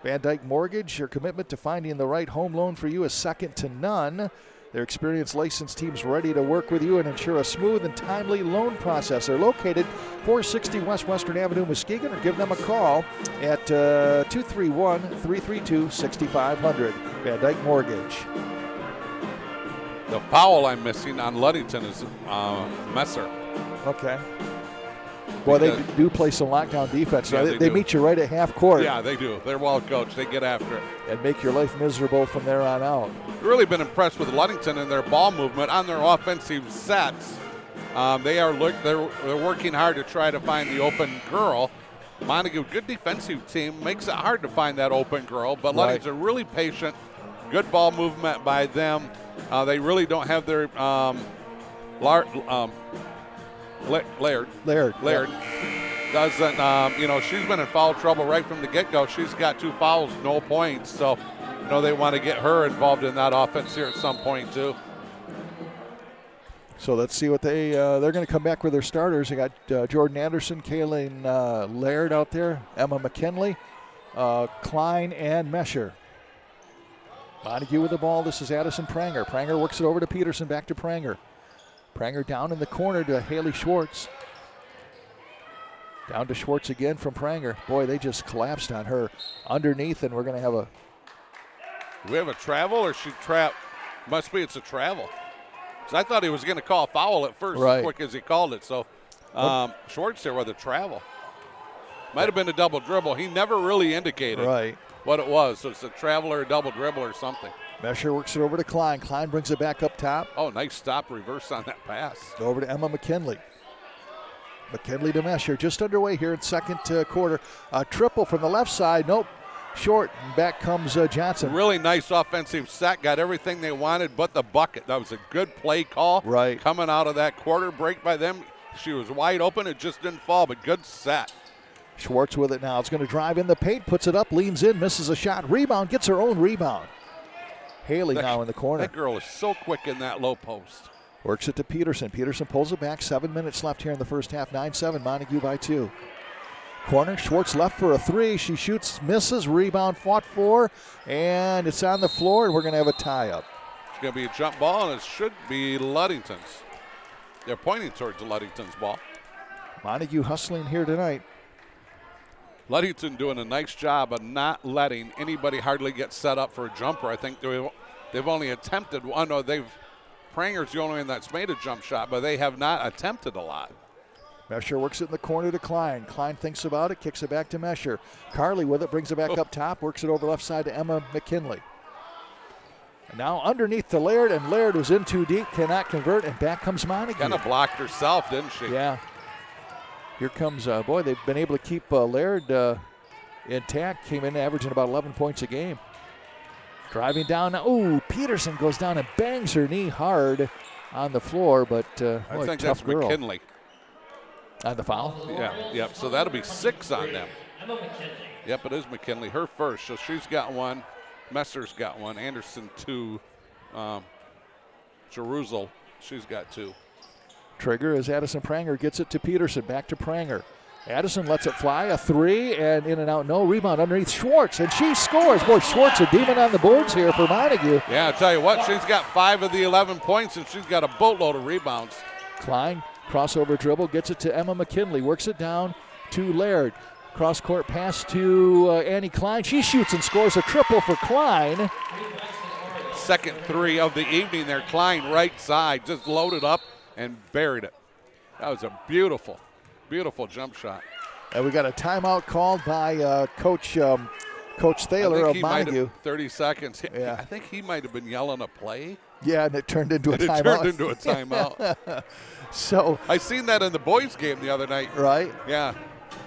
Van Dyke Mortgage, your commitment to finding the right home loan for you is second to none. Their experienced licensed teams ready to work with you and ensure a smooth and timely loan process. They're located 460 West Western Avenue, Muskegon, or give them a call at 231-332-6500. Van Dyke Mortgage. The foul I'm missing on Ludington is Messer. Okay. Boy, they do play some lockdown defense. Yeah, they meet you right at half court. Yeah, they do. They're well coached. They get after it. And make your life miserable from there on out. Really been impressed with Ludington and their ball movement on their offensive sets. They're working hard to try to find the open girl. Montague, good defensive team, makes it hard to find that open girl, but Ludington really patient. Good ball movement by them. They really don't have their Laird. Doesn't, she's been in foul trouble right from the get-go. She's got 2 fouls, no points. So, they want to get her involved in that offense here at some point, too. So let's see what they're going to come back with their starters. They got Jordan Anderson, Kaylin Laird out there, Emma McKinley, Klein, and Mesher. Montague with the ball. This is Addison Pranger. Pranger works it over to Peterson, back to Pranger. Pranger down in the corner to Haley Schwartz. Down to Schwartz again from Pranger. Boy, they just collapsed on her underneath, and we're going to have a... Do we have a travel, or she trapped? Must be it's a travel. Because I thought he was going to call a foul at first, as quick as he called it. So Schwartz there with a travel. Might have been a double dribble. He never really indicated what it was. So it's a travel or a double dribble or something. Mesher works it over to Klein. Klein brings it back up top. Oh, nice stop reverse on that pass. Over to Emma McKinley. McKinley to Mesher. Just underway here in second quarter. A triple from the left side. Nope. Short. And back comes Johnson. Really nice offensive set. Got everything they wanted but the bucket. That was a good play call. Right. Coming out of that quarter break by them. She was wide open. It just didn't fall, but good set. Schwartz with it now. It's going to drive in the paint. Puts it up. Leans in. Misses a shot. Rebound. Gets her own rebound. Haley now in the corner. That girl is so quick in that low post. Works it to Peterson. Peterson pulls it back. 7 minutes left here in the first half. 9-7. Montague by 2. Corner. Schwartz left for a 3. She shoots, misses. Rebound fought for. And it's on the floor, and we're going to have a tie-up. It's going to be a jump ball, and it should be Ludington's. They're pointing towards Ludington's ball. Montague hustling here tonight. Ludington doing a nice job of not letting anybody hardly get set up for a jumper. I think they've only attempted one. No, Pranger's the only one that's made a jump shot, but they have not attempted a lot. Mesher works it in the corner to Klein. Klein thinks about it, kicks it back to Mesher. Carly with it, brings it back up top, works it over left side to Emma McKinley. And now underneath to Laird, and Laird was in too deep, cannot convert, and back comes Montague. Kind of blocked herself, didn't she? Yeah. Here comes, boy, they've been able to keep Laird intact, came in averaging about 11 points a game. Driving down, ooh, Peterson goes down and bangs her knee hard on the floor, but I think tough that's girl. McKinley. On the foul? Yeah, yep. So that'll be 6 on them. Emma McKinley. Yep, it is McKinley. Her first. So she's got one. Messer's got one. Anderson 2. Jerusalem, she's got 2. Trigger as Addison Pranger gets it to Peterson. Back to Pranger. Addison lets it fly. A 3 and in and out. No rebound underneath Schwartz. And she scores. Boy, Schwartz a demon on the boards here for Montague. Yeah, I'll tell you what. She's got 5 of the 11 points, and she's got a boatload of rebounds. Klein, crossover dribble, gets it to Emma McKinley. Works it down to Laird. Cross court pass to Annie Klein. She shoots and scores a triple for Klein. Second 3 of the evening there. Klein right side, just loaded up and buried it. That was a beautiful, beautiful jump shot. And we got a timeout called by Coach Thaler of Montague. 30 seconds. Yeah. I think he might have been yelling a play. Yeah, and it turned into a timeout. It turned into a timeout. So I seen that in the boys' game the other night. Right? Yeah.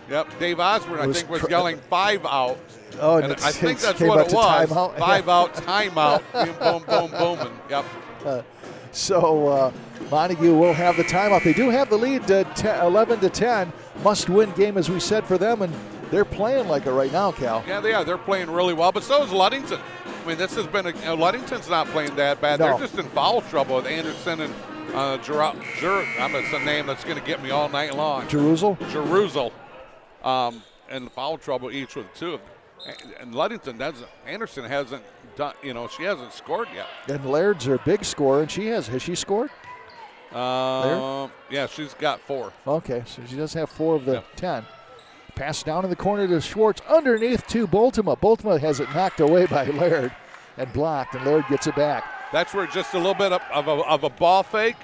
Yep. Dave Osborne, I think, was yelling 5 out. Oh, and I think that's came what up it to was. timeout. 5 out, timeout. Boom, boom, boom, and yep. So Montague will have the timeout. They do have the lead 11-10. Must-win game, as we said, for them, and they're playing like it right now, Cal. Yeah, they are. They're playing really well, but so is Ludington. I mean, this has been Ludington's not playing that bad. No. They're just in foul trouble with Anderson and I'm it's a name that's going to get me all night long. Jerusalem? And foul trouble each with 2. And Ludington, Anderson hasn't done, she hasn't scored yet. And Laird's her big scorer, and has she scored? Yeah, she's got 4. Okay, so she does have 4 of the 10. Pass down in the corner to Schwartz, underneath to Boltima. Boltima has it knocked away by Laird and blocked, and Laird gets it back. That's where just a little bit of a ball fake.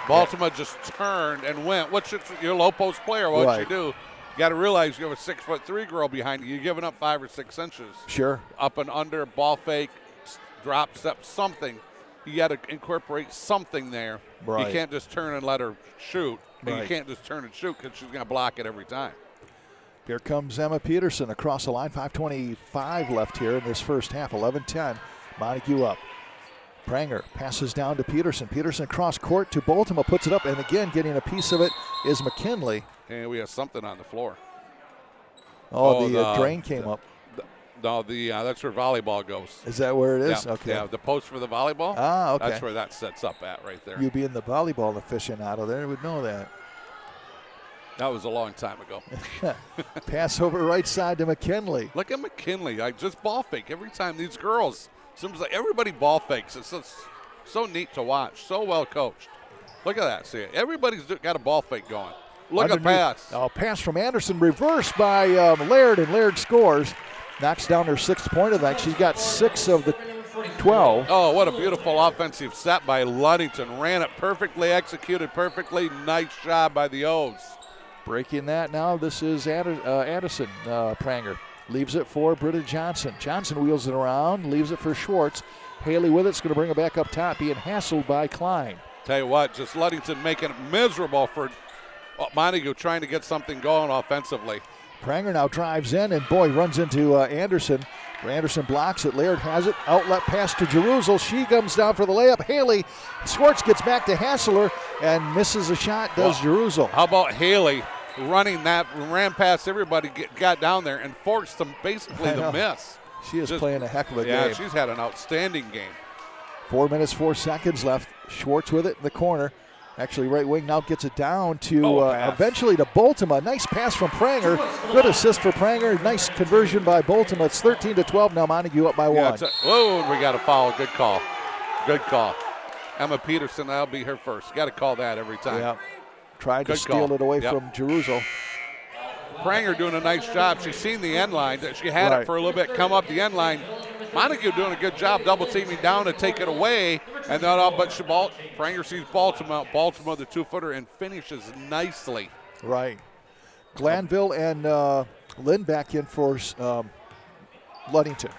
Baltimore just turned and went. What's your low post player? What you do? You got to realize you have a 6'3" girl behind you. You're giving up 5 or 6 inches. Sure. Up and under, ball fake, drop step, something. You got to incorporate something there. Right. You can't just turn and let her shoot. Right. You can't just turn and shoot because she's going to block it every time. Here comes Emma Peterson across the line. 5:25 left here in this first half. 11-10. Montague up. Pranger passes down to Peterson. Peterson across court to Baltimore, puts it up, and again getting a piece of it is McKinley. And we have something on the floor. The drain came up. That's where volleyball goes. Is that where it is? Yeah, okay. Yeah, the post for the volleyball. Ah, okay. That's where that sets up at right there. You being the volleyball aficionado there would know that. That was a long time ago. Pass over right side to McKinley. Look at McKinley. I just ball fake every time. These girls, seems like everybody ball fakes. It's so neat to watch. So well coached. Look at that. See, everybody's got a ball fake going. Look at pass. Oh, pass from Anderson, reversed by Laird, and Laird scores. Knocks down her 6th point of the night. She's got 6 of the 12. Oh, what a beautiful offensive set by Ludington. Ran it perfectly, executed perfectly. Nice job by the O's. Breaking that now, this is Addison Pranger. Leaves it for Britta Johnson. Johnson wheels it around, leaves it for Schwartz. Haley with it's going to bring it back up top, being hassled by Klein. Tell you what, just Ludington making it miserable for Montague trying to get something going offensively. Pranger now drives in and, boy, runs into Anderson. Anderson blocks it. Laird has it. Outlet pass to Jerusalem. She comes down for the layup. Haley. Schwartz gets back to Hassler and misses a shot, does Jerusalem. How about Haley running that, ran past everybody, got down there and forced them basically to miss. She is playing a heck of a game. Yeah, she's had an outstanding game. 4 minutes, 4 seconds left. Schwartz with it in the corner. Actually, right wing now gets it down to eventually to Boltima. Nice pass from Pranger. Good assist for Pranger. Nice conversion by Boltima. It's 13-12 now. Montague up by 1. And we got a foul. Good call. Good call. Emma Peterson, that'll be her first. Got to call that every time. Yeah. Tried to steal it away from Jerusalem. Pranger doing a nice job. She's seen the end line. She had it for a little bit, come up the end line, Montague doing a good job double teaming down to take it away. And then but Pranger sees Baltimore, the 2-footer, and finishes nicely. Right. Glanville and Lynn back in for Ludington.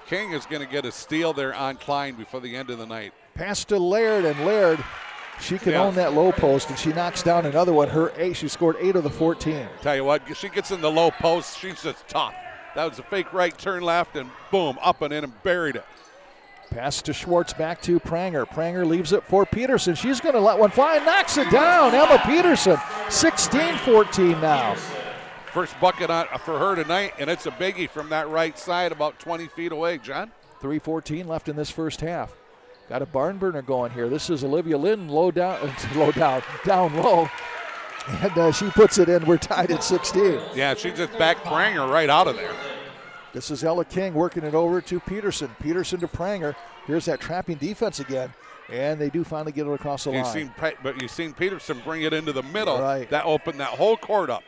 King is going to get a steal there on Klein before the end of the night. Pass to Laird, and Laird, she can own that low post, and she knocks down another one. She scored 8 of the 14. Tell you what, she gets in the low post, she's just tough. That was a fake right, turn left, and boom, up and in and buried it. Pass to Schwartz, back to Pranger. Pranger leaves it for Peterson. She's going to let one fly and knocks it down. Emma Peterson, 16-14 now. First bucket for her tonight, and it's a biggie from that right side about 20 feet away, John. 3:14 left in this first half. Got a barn burner going here. This is Olivia Lynn down low. And she puts it in. We're tied at 16. Yeah, she just backed Pranger right out of there. This is Ella King working it over to Peterson. Peterson to Pranger. Here's that trapping defense again. And they do finally get it across the line. But you've seen Peterson bring it into the middle. Right. That opened that whole court up.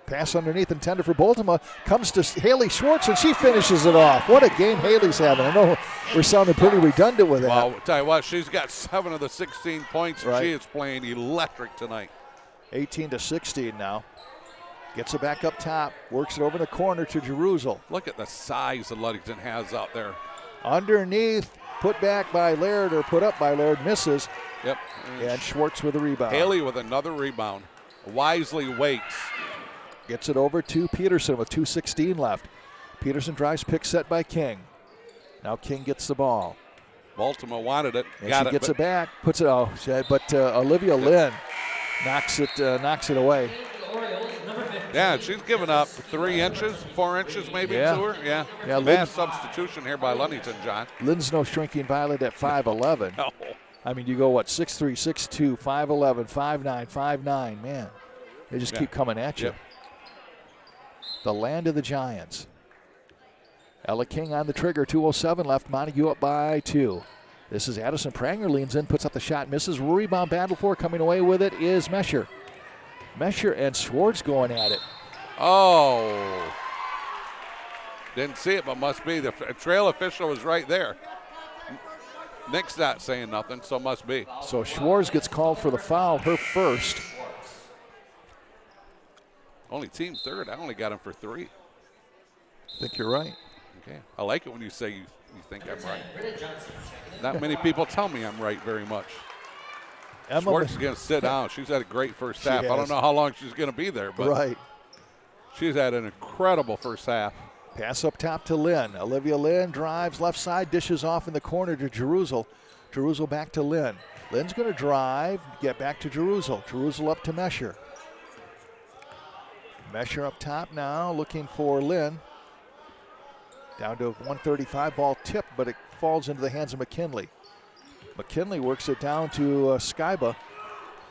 Pass underneath intended for Baltimore. Comes to Haley Schwartz, and she finishes it off. What a game Haley's having. I know we're sounding pretty redundant with that. Well, I'll tell you what, she's got 7 of the 16 points, and right. she is playing electric tonight. 18-16 now. Gets it back up top. Works it over the corner to Jerusalem. Look at the size that Ludington has out there. Underneath, put back by Laird, or put up by Laird, misses. Yep. And Schwartz with a rebound. Haley with another rebound. Wisely waits. Gets it over to Peterson with 2:16 left. Peterson drives, pick set by King. Now King gets the ball. Baltimore wanted it. And she gets it back, puts it out. But Olivia Lynn knocks it away. Yeah, she's given up 3 inches, 4 inches maybe to her. Yeah. Mass substitution here by Ludington, John. Lynn's no shrinking violet at 5'11". No. I mean, you go, 6'3", 6'2", 5'11", 5'9", 5'9". Man, they just keep coming at you. Yep. The land of the Giants. Ella King on the trigger, 2:07 left. Montague up by 2. This is Addison Pranger, leans in, puts up the shot, misses. Rebound battle for, coming away with it is Mesher. Mesher and Schwartz going at it. Oh. Didn't see it, but must be. The trail official was right there. Nick's not saying nothing, so must be. So Schwartz gets called for the foul, her first. Only team third. I only got him for 3. I think you're right. Okay. I like it when you say you think I'm right. Not many people tell me I'm right very much. Schwartz is going to sit down. She's had a great first half. I don't know how long she's going to be there, but she's had an incredible first half. Pass up top to Lynn. Olivia Lynn drives left side, dishes off in the corner to Jerusalem. Jerusalem back to Lynn. Lynn's going to drive, get back to Jerusalem. Jerusalem up to Mesher. Mesher up top now, looking for Lynn. Down to 135, ball tipped, but it falls into the hands of McKinley. McKinley works it down to Skyba.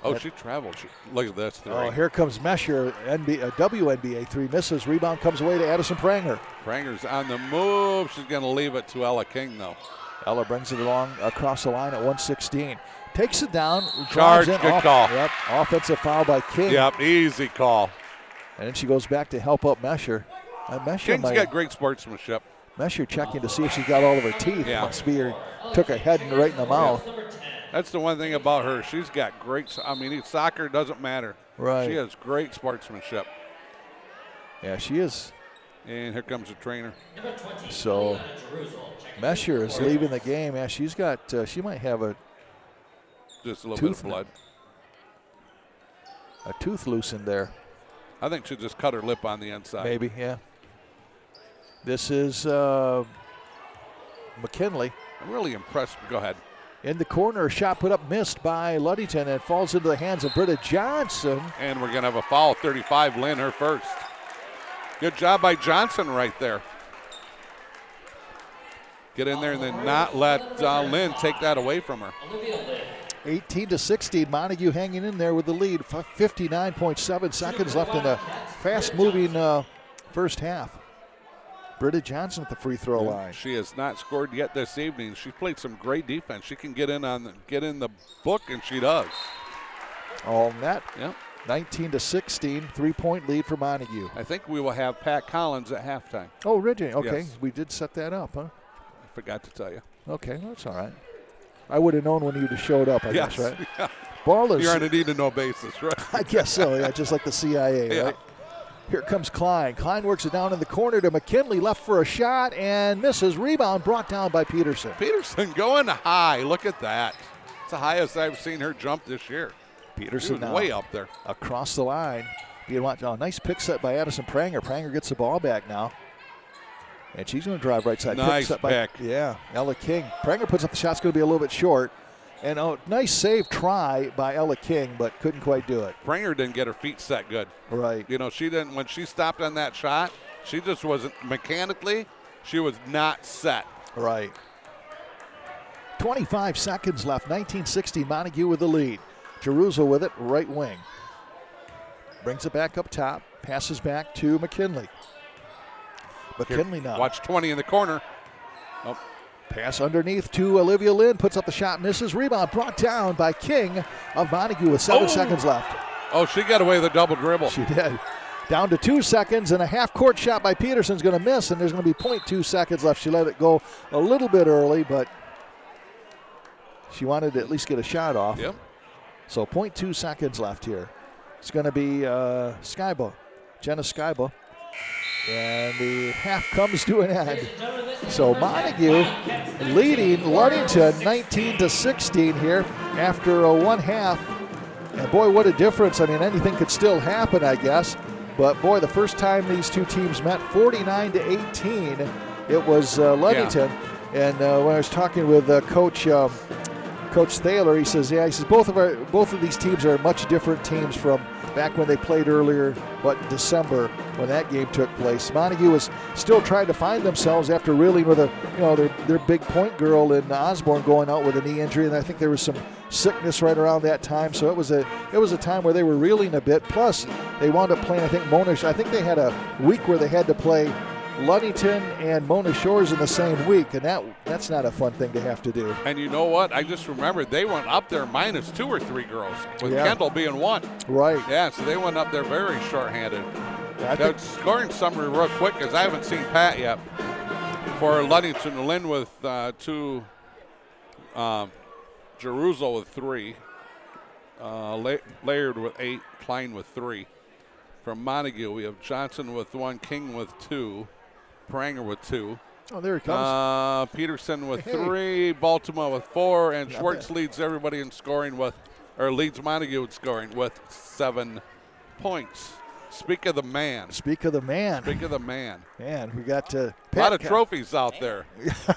Oh, she traveled. Look at this. 3. Oh, here comes Mesher, WNBA 3 misses. Rebound comes away to Addison Pranger. Pranger's on the move. She's going to leave it to Ella King, though. Ella brings it along across the line at 1:16. Takes it down. Charge, good call. Yep, offensive foul by King. Yep, easy call. And then she goes back to help up Mesher. King's got great sportsmanship. Mesher checking to see if she's got all of her teeth. Yeah. Must be her, took a head right in the mouth. That's the one thing about her. She's got great, soccer doesn't matter. Right. She has great sportsmanship. Yeah, she is. And here comes the trainer. So Mesher is leaving the game. Yeah, she's got, she might have just a little bit of blood. A tooth loosened there. I think she just cut her lip on the inside. Maybe, yeah. This is McKinley. I'm really impressed. Go ahead. In the corner, a shot put up, missed by Ludington, and falls into the hands of Britta Johnson. And we're going to have a foul, 35, Lynn, her first. Good job by Johnson right there. Get in there and then not let Lynn take that away from her. 18-16, Montague hanging in there with the lead. 59.7 seconds left in the fast-moving first half. Britta Johnson at the free throw line. She has not scored yet this evening. She played some great defense. She can get in the book, and she does. All net. Yep. 19-16, 3-point lead for Montague. I think we will have Pat Collins at halftime. Oh, originally. Okay, Yes. we did set that up, huh? I forgot to tell you. Okay, that's all right. I would have known when you'd have showed up, I guess, right? Yeah. Ball is. You're on a need-to-know basis, right? I guess so, yeah, just like the CIA, Yeah. right? Here comes Klein. Klein works it down in the corner to McKinley, left for a shot, and misses. Rebound brought down by Peterson. Peterson going high. Look at that. It's the highest I've seen her jump this year. Peterson She was now way up there. across the line. Being watched. Oh, nice pick set by Addison Pranger. Pranger gets the ball back now. And she's going to drive right side. Nice set pick. Yeah, Ella King. Pranger puts up the shot's going to be a little bit short. And nice save try by Ella King, but couldn't quite do it. Pranger didn't get her feet set good. Right. You know, she didn't, when she stopped on that shot, she just wasn't, mechanically, she was not set. Right. 25 seconds left. 19-16, Montague with the lead. Jerusalem with it, right wing. Brings it back up top. Passes back to McKinley. McKinley now. Watch 20 in the corner. Oh, Pass underneath to Olivia Lynn. Puts up the shot, misses. Rebound brought down by King of Montague with 7 seconds left. oh, she got away with a double dribble. She did. Down to 2 seconds, and a half-court shot by Peterson's going to miss, and there's going to be 0.2 seconds left. She let it go a little bit early, but she wanted to at least get a shot off. Yep. So 0.2 seconds left here. It's going to be Skyba, Jenna Skyba. And the half comes to an end. So Montague leading Ludington 19-16 here after one half. And boy, what a difference. I mean, anything could still happen, I guess. But boy, the first time these two teams met, 49-18, it was Ludington. Yeah. And when I was talking with Coach Thaler, he says, both of these teams are much different teams from back when they played earlier, December, when that game took place. Montague was still trying to find themselves after reeling with their big point girl in Osborne going out with a knee injury, and I think there was some sickness right around that time. So it was a time where they were reeling a bit. Plus, they wound up playing, I think, Monash. I think they had a week where they had to play Ludington and Mona Shores in the same week, and that's not a fun thing to have to do. And you know what? I just remembered they went up there minus 2 or 3 girls, with Kendall being 1. Right. Yeah, so they went up there very short-handed. Scoring summary real quick, because I haven't seen Pat yet. For Ludington, Lynn with 2, Jerusalem with 3, Laird with 8, Klein with 3. From Montague, we have Johnson with 1, King with 2, Pranger with 2. Oh, there he comes. Peterson with 3, Baltimore with 4, and Schwartz leads everybody in scoring leads Montague in scoring with 7 points. Speak of the man. Speak of the man. Man, we got a lot of trophies out there.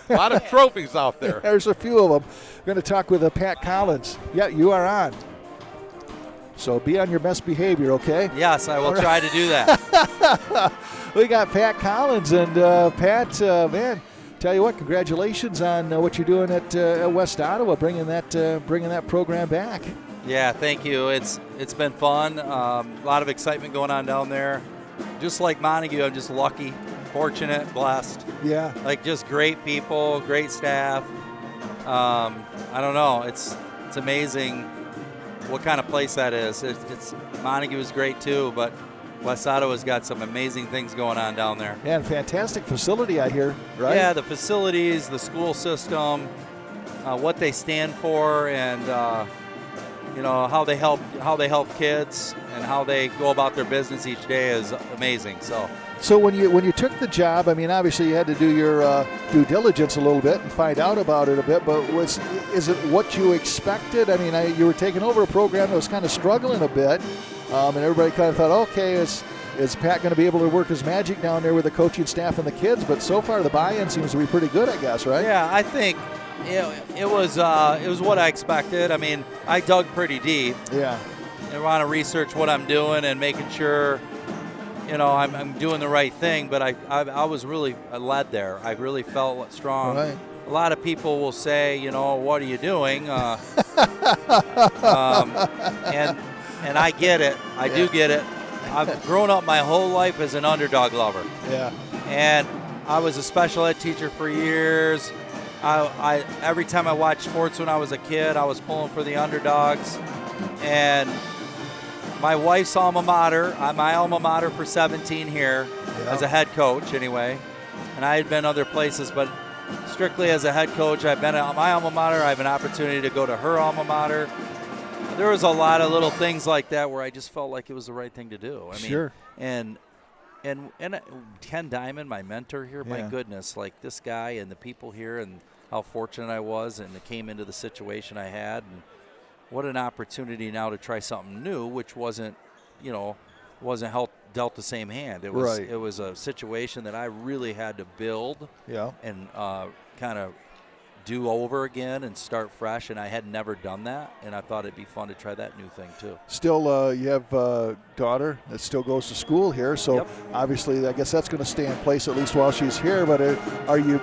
A lot of trophies out there. There's a few of them. We're going to talk with Pat Collins. Yeah, you are on. So be on your best behavior, okay? Yes, I will try to do that. We got Pat Collins, and Pat, man, tell you what, congratulations on what you're doing at West Ottawa, bringing that program back. Yeah, thank you. It's been fun. A lot of excitement going on down there. Just like Montague, I'm just lucky, fortunate, blessed. Yeah. Like just great people, great staff. I don't know. It's amazing what kind of place that is. Montague is great too, but West Ottawa's got some amazing things going on down there. Yeah, and fantastic facility, I hear, right? Yeah, the facilities, the school system, what they stand for, and how they help kids and how they go about their business each day is amazing. So when you took the job, I mean, obviously you had to do your due diligence a little bit and find out about it a bit, but is it what you expected? I mean, you were taking over a program that was kind of struggling a bit, and everybody kind of thought, okay, is Pat going to be able to work his magic down there with the coaching staff and the kids? But so far the buy-in seems to be pretty good, I guess, right? Yeah, I think it was what I expected. I mean, I dug pretty deep. Yeah. I want to research what I'm doing and making sure I'm doing the right thing, but I was really led there. I really felt strong. Right. A lot of people will say, what are you doing? And I get it. I do get it. I've grown up my whole life as an underdog lover. Yeah. And I was a special ed teacher for years. I every time I watched sports when I was a kid, I was pulling for the underdogs. And my wife's alma mater, my alma mater for 17 here, as a head coach anyway. And I had been other places, but strictly as a head coach, I've been at my alma mater. I have an opportunity to go to her alma mater. There was a lot of little things like that where I just felt like it was the right thing to do. I mean, and Ken Diamond, my mentor here, my goodness, like this guy and the people here and how fortunate I was and it came into the situation I had. And what an opportunity now to try something new, which wasn't dealt the same hand. It was a situation that I really had to build and kind of do over again and start fresh, and I had never done that, and I thought it'd be fun to try that new thing too. Still, you have a daughter that still goes to school here, so obviously I guess that's going to stay in place at least while she's here, but you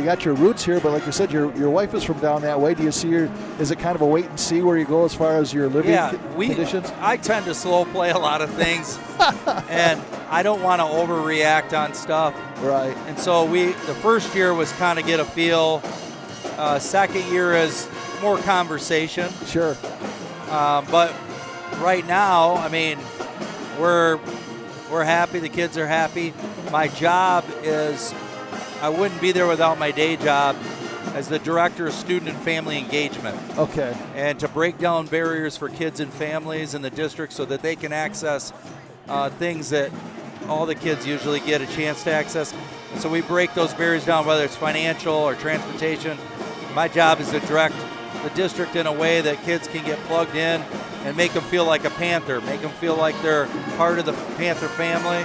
got your roots here, but like you said, your wife is from down that way. Do you see her, is it kind of a wait and see where you go as far as your living conditions? I tend to slow play a lot of things, and I don't want to overreact on stuff. Right. And so the first year was kind of get a feel. Second year is more conversation. Sure. But right now, I mean, we're happy. The kids are happy. My job is, I wouldn't be there without my day job as the director of student and family engagement. Okay. And to break down barriers for kids and families in the district so that they can access things that all the kids usually get a chance to access. And so we break those barriers down, whether it's financial or transportation. My job is to direct the district in a way that kids can get plugged in and make them feel like a Panther, make them feel like they're part of the Panther family.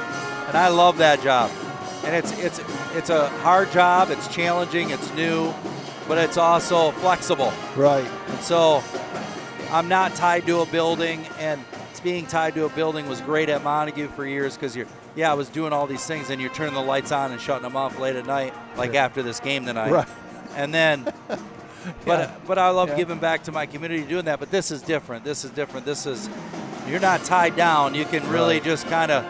And I love that job. And it's a hard job, it's challenging, it's new, but it's also flexible. Right. And so I'm not tied to a building, and being tied to a building was great at Montague for years because I was doing all these things and you're turning the lights on and shutting them off late at night, like after this game tonight. Right. And then, but I love giving back to my community doing that. But this is different. You're not tied down. You can really just kind of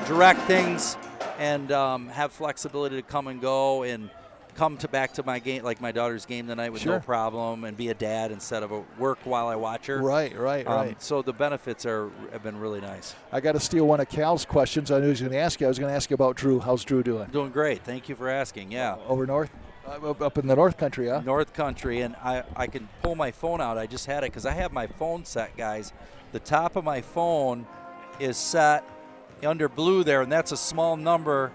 direct things and have flexibility to come and go and come back to my game, like my daughter's game tonight with no problem, and be a dad instead of a work while I watch her. Right. So the benefits have been really nice. I got to steal one of Cal's questions. I knew he was going to ask you. I was going to ask you about Drew. How's Drew doing? Doing great. Thank you for asking. Yeah. Over north? Up in the North Country, huh? North Country, and I can pull my phone out. I just had it because I have my phone set, guys. The top of my phone is set under blue there, and that's a small number,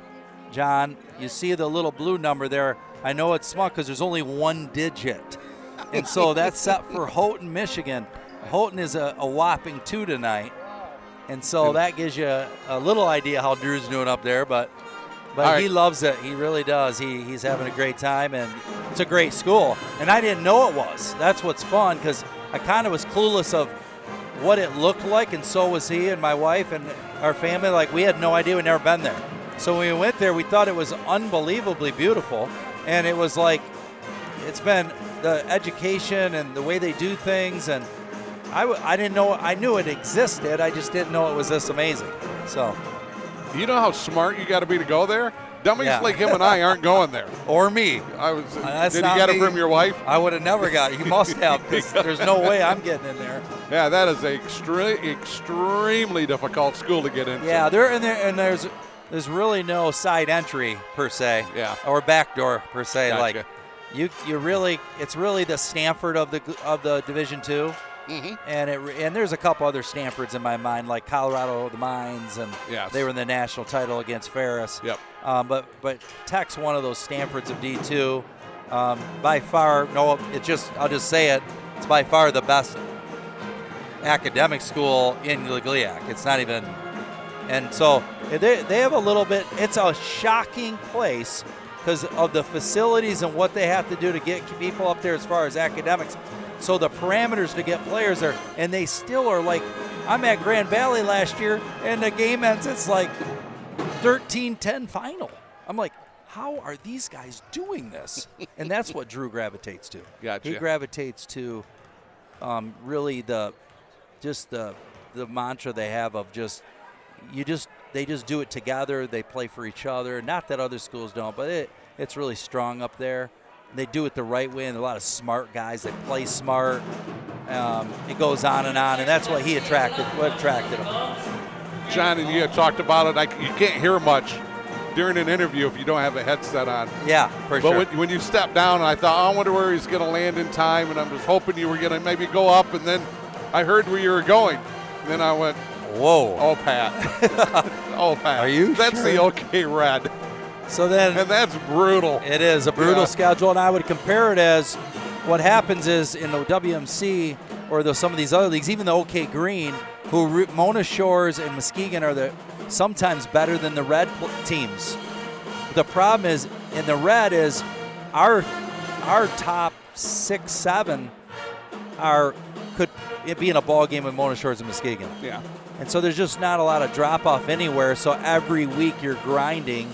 John. You see the little blue number there. I know it's small because there's only one digit. And so that's set for Houghton, Michigan. Houghton is a whopping 2 tonight. And so that gives you a little idea how Drew's doing up there, but he loves it. He really does. He's having a great time, and it's a great school. And I didn't know it was. That's what's fun, because I kind of was clueless of what it looked like, and so was he and my wife and our family. Like, we had no idea. We'd never been there. So when we went there, we thought it was unbelievably beautiful. And it was like, it's been the education and the way they do things. And I didn't know, I knew it existed. I just didn't know it was this amazing. So. You know how smart you got to be to go there? Dummies like him and I aren't going there. Or me. Did you get it from your wife? I would have never got it. You must have. There's no way I'm getting in there. Yeah, that is an extremely difficult school to get into. Yeah, there's really no side entry per se. Yeah. Or back door per se. Gotcha. Like it's really the Stanford of the Division II. Mm-hmm. And there's a couple other Stanfords in my mind, like Colorado, the Mines, and they were in the national title against Ferris. Yep. But Tech's one of those Stanfords of D2. By far, I'll just say it. It's by far the best academic school in Gliac. It's not even, and so they have a little bit. It's a shocking place because of the facilities and what they have to do to get people up there as far as academics. So the parameters to get players are, and they still are like, I'm at Grand Valley last year, and the game ends, it's like 13-10 final. I'm like, how are these guys doing this? And that's what Drew gravitates to. Gotcha. He gravitates to really the mantra they have of they just do it together. They play for each other. Not that other schools don't, but it's really strong up there. They do it the right way, and a lot of smart guys that play smart. It goes on, and that's what attracted him. John and you had talked about it. You can't hear much during an interview if you don't have a headset on. Yeah, for sure. But when you stepped down, I thought, I wonder where he's going to land in time, and I'm just hoping you were going to maybe go up, and then I heard where you were going. And then I went, whoa. Oh, Pat. Oh, Pat. Are you That's sure? the OK Red. So then, and that's brutal. It is a brutal schedule, and I would compare it as what happens is in the WMC or some of these other leagues, even the OK Green, Mona Shores and Muskegon are sometimes better than the red teams. The problem is in the red is our top 6, 7 could be in a ball game with Mona Shores and Muskegon. Yeah. And so there's just not a lot of drop off anywhere. So every week you're grinding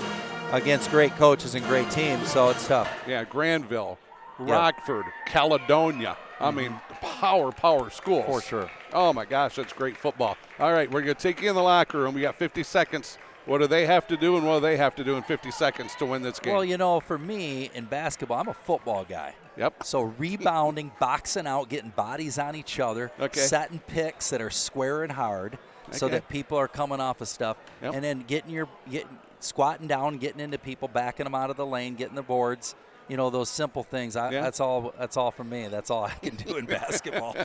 against great coaches and great teams. So it's tough. Yeah, Granville, Rockford, Caledonia. I mean, power schools. For sure. Oh, my gosh, that's great football. All right, we're going to take you in the locker room. We got 50 seconds. What do they have to do, and what do they have to do in 50 seconds to win this game? Well, for me, in basketball, I'm a football guy. Yep. So rebounding, boxing out, getting bodies on each other, setting picks that are square and hard so that people are coming off of stuff, and then squatting down, getting into people, backing them out of the lane, getting the boards. Those simple things. That's all for me. That's all I can do in basketball.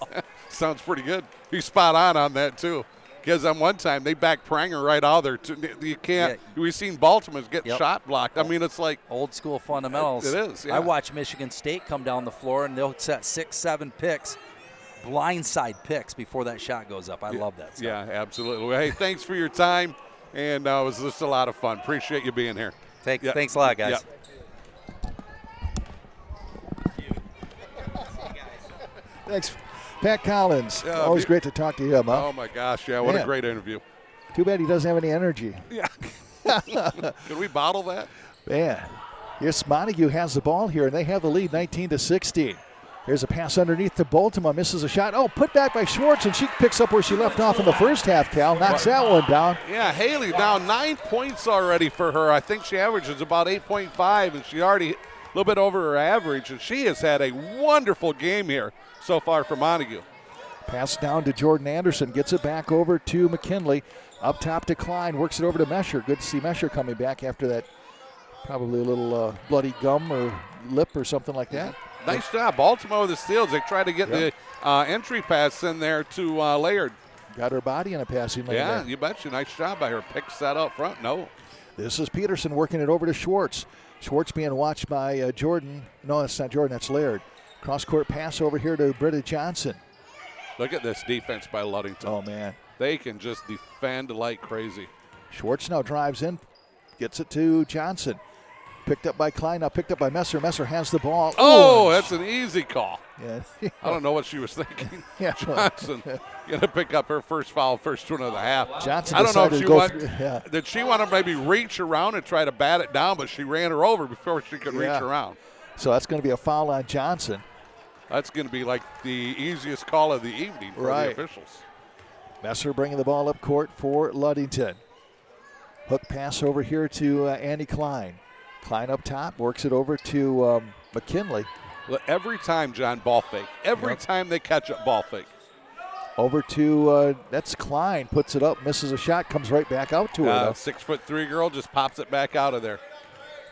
Sounds pretty good. You're spot on that, too. Because on one time, they backed Pranger right out there. You can't. We've seen Baltimore's get shot blocked. I mean, it's like old school fundamentals. It is, yeah. I watch Michigan State come down the floor, and they'll set 6, 7 picks, blindside picks before that shot goes up. I love that stuff. Yeah, absolutely. Well, hey, thanks for your time, and it was just a lot of fun. Appreciate you being here. Thanks a lot, guys. Yep. Thanks, Pat Collins. Always great to talk to him, huh? Oh, my gosh, what a great interview. Too bad he doesn't have any energy. Yeah. Can we bottle that? Man, yes, Montague has the ball here, and they have the lead 19-16. Here's a pass underneath to Baltimore. Misses a shot. Oh, put back by Schwartz, and she picks up where she left off in the first half, Cal. Knocks that one down. Yeah, Haley down 9 points already for her. I think she averages about 8.5, and she already a little bit over her average, and she has had a wonderful game here so far for Montague. Pass down to Jordan Anderson. Gets it back over to McKinley. Up top to Klein. Works it over to Mesher. Good to see Mesher coming back after that probably a little bloody gum or lip or something like that. Nice job. Baltimore with the steals. They try to get the entry pass in there to Laird. Got her body in a passing lane. Yeah, there. you betcha. Nice job by her. Picks that up front. No. This is Peterson working it over to Schwartz. Schwartz being watched by Jordan. No, that's not Jordan. That's Laird. Cross-court pass over here to Britta Johnson. Look at this defense by Ludington. Oh, man. They can just defend like crazy. Schwartz now drives in. Gets it to Johnson. Picked up by Klein. Now picked up by Messer. Messer has the ball. Oh, that's an easy call. Yeah. I don't know what she was thinking. Yeah. Johnson going to pick up her first foul, first one of the half. Johnson I don't know if she did she want to maybe reach around and try to bat it down, but she ran her over before she could reach around. So that's going to be a foul on Johnson. That's going to be like the easiest call of the evening for the officials. Messer bringing the ball up court for Ludington. Hook pass over here to Andy Klein. Klein up top, works it over to McKinley. Every time, John, ball fake. Every time they catch up, ball fake. Over to, that's Klein, puts it up, misses a shot, comes right back out to her. 6'3" girl just pops it back out of there.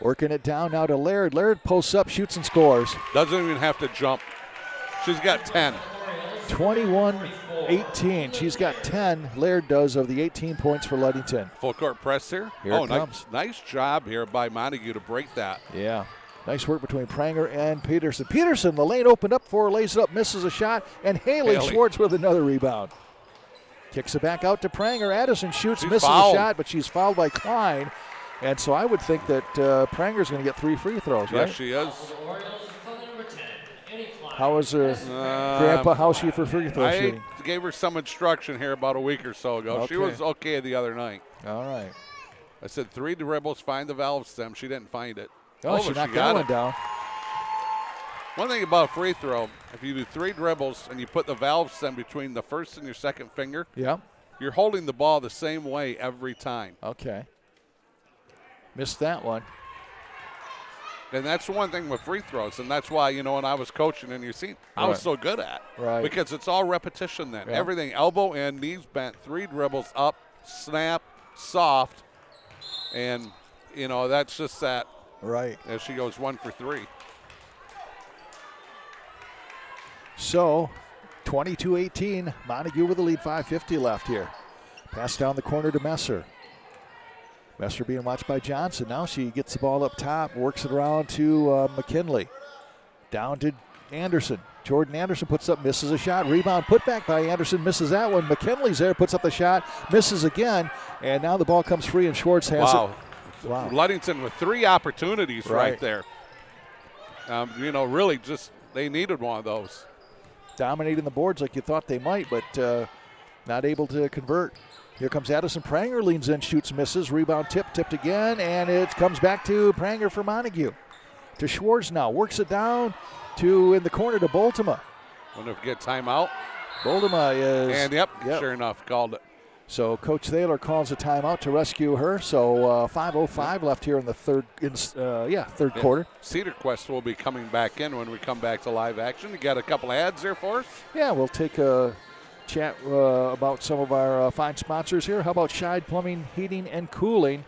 Working it down now to Laird. Laird posts up, shoots and scores. Doesn't even have to jump. She's got 10. 21-18. She's got 10. Laird does of the 18 points for Ludington. Full court press here. Here it comes. Nice job here by Montague to break that. Yeah. Nice work between Pranger and Peterson. Peterson, the lane opened up for her, lays it up, misses a shot, and Haley Schwartz with another rebound. Kicks it back out to Pranger. Addison shoots, misses a shot, but she's fouled by Klein. And so I would think that Pranger's going to get 3 free throws, right? Yes, she is. How is her Grandpa? How's she for free throw shooting? I gave her some instruction here about a week or so ago. Okay. She was okay the other night. All right. I said 3 dribbles, find the valve stem. She didn't find it. Oh, she knocked that one down. One thing about a free throw, if you do 3 dribbles and you put the valve stem between the first and your second finger, you're holding the ball the same way every time. Okay. Missed that one. And that's the one thing with free throws, and that's why, when I was coaching in your seat, I was so good at. Right. Because it's all repetition then. Yeah. Everything, elbow in, knees bent, 3 dribbles, up, snap, soft, and, that's just that. Right. As she goes 1 for 3. So, 22-18, Montague with the lead, 5:50 left here. Pass down the corner to Messer. Messer being watched by Johnson. Now she gets the ball up top, works it around to McKinley. Down to Anderson. Jordan Anderson puts up, misses a shot. Rebound put back by Anderson, misses that one. McKinley's there, puts up the shot, misses again. And now the ball comes free and Schwartz has it. Wow. Ludington with 3 opportunities right there. Really just, they needed one of those. Dominating the boards like you thought they might, but not able to convert. Here comes Addison Pranger, leans in, shoots, misses. Rebound tipped again, and it comes back to Pranger for Montague. To Schwartz now, works it down to in the corner to Boltema. Wonder if we get timeout. Boltema is. And yep, sure enough, called it. So Coach Thaler calls a timeout to rescue her. So 5:05 left here in the third quarter. Cedar Quest will be coming back in when we come back to live action. You got a couple ads there for us? Yeah, we'll take a chat about some of our fine sponsors here. How about Scheid Plumbing, Heating, and Cooling?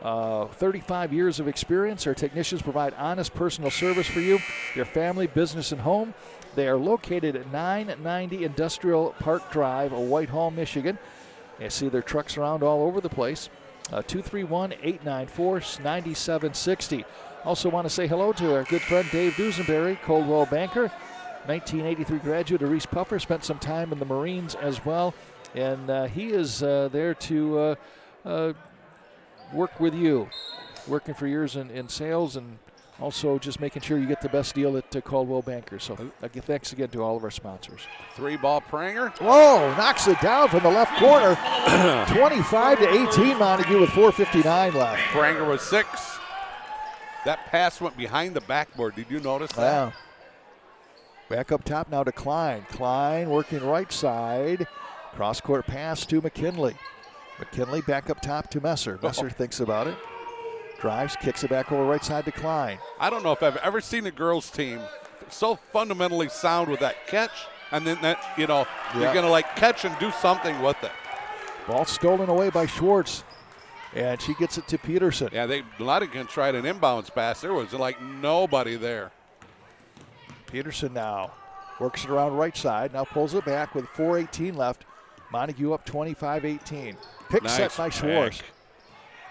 35 years of experience. Our technicians provide honest personal service for you, your family, business, and home. They are located at 990 Industrial Park Drive, Whitehall, Michigan. You see their trucks around all over the place. 231-894-9760. Also want to say hello to our good friend Dave Dusenberry, Coldwell banker. 1983 graduate of Reese Puffer, spent some time in the Marines as well. And he is there to work with you, working for years in sales and also just making sure you get the best deal at Caldwell Banker. So thanks again to all of our sponsors. 3-ball Pranger. Whoa, knocks it down from the left corner. 25-18 Montague with 4:59 left. Pranger was 6. That pass went behind the backboard. Did you notice that? Yeah. Back up top now to Klein. Klein working right side. Cross-court pass to McKinley. McKinley back up top to Messer. Messer thinks about it. Drives, kicks it back over right side to Klein. I don't know if I've ever seen a girls' team so fundamentally sound with that catch, and then that, you're going to catch and do something with it. Ball stolen away by Schwartz, and she gets it to Peterson. Yeah, Ludington tried an inbounds pass. There was nobody there. Peterson now works it around right side, now pulls it back with 4:18 left. Montague up 25-18. Pick set by Schwartz.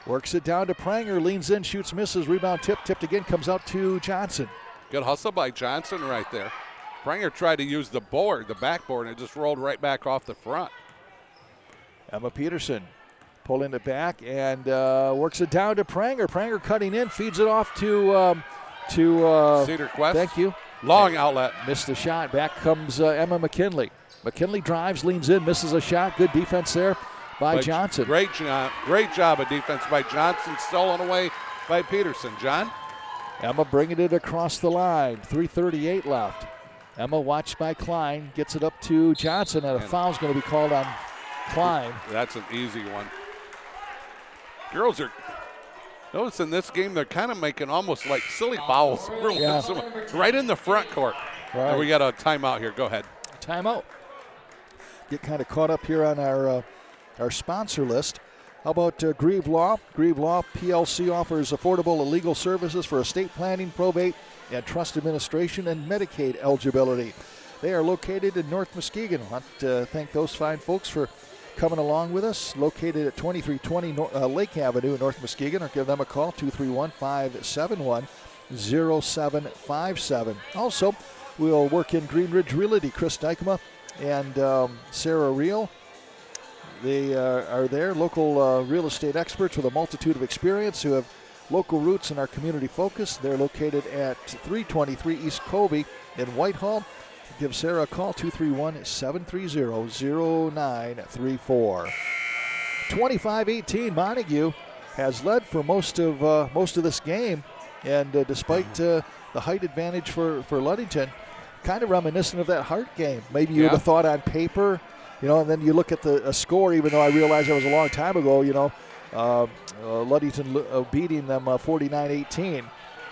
Works it down to Pranger, leans in, shoots, misses, rebound tipped again, comes out to Johnson. Good hustle by Johnson right there. Pranger tried to use the backboard, and it just rolled right back off the front. Emma Peterson pulling it back and works it down to Pranger. Pranger cutting in, feeds it off to Cedar Quest. Thank you. Long outlet. Missed the shot. Back comes Emma McKinley. McKinley drives, leans in, misses a shot. Good defense there by Johnson. Great job of defense by Johnson, stolen away by Peterson. John? Emma bringing it across the line. 3:38 left. Emma watched by Klein, gets it up to Johnson, and a foul's going to be called on Klein. That's an easy one. Girls are, notice in this game, they're kind of making almost like silly fouls. Right in the front court. Right. And we got a timeout here. Go ahead. Timeout. Get kind of caught up here on our sponsor list. How about Grieve Law? Grieve Law PLC offers affordable legal services for estate planning, probate, and trust administration and Medicaid eligibility. They are located in North Muskegon. I want to thank those fine folks for coming along with us. Located at 2320 Lake Avenue in North Muskegon, or give them a call, 231-571-0757. Also, we'll work in Green Ridge Realty. Chris Dykema and Sarah Reel. They are there, local real estate experts with a multitude of experience who have local roots and are community focused. They're located at 323 East Covey in Whitehall. Give Sarah a call, 231-730-0934. 25-18, Montague has led for most of this game, and despite the height advantage for Ludington, kind of reminiscent of that Hart game. Maybe you would have thought on paper, and then you look at the score, even though I realize that was a long time ago, Ludington beating them 49-18.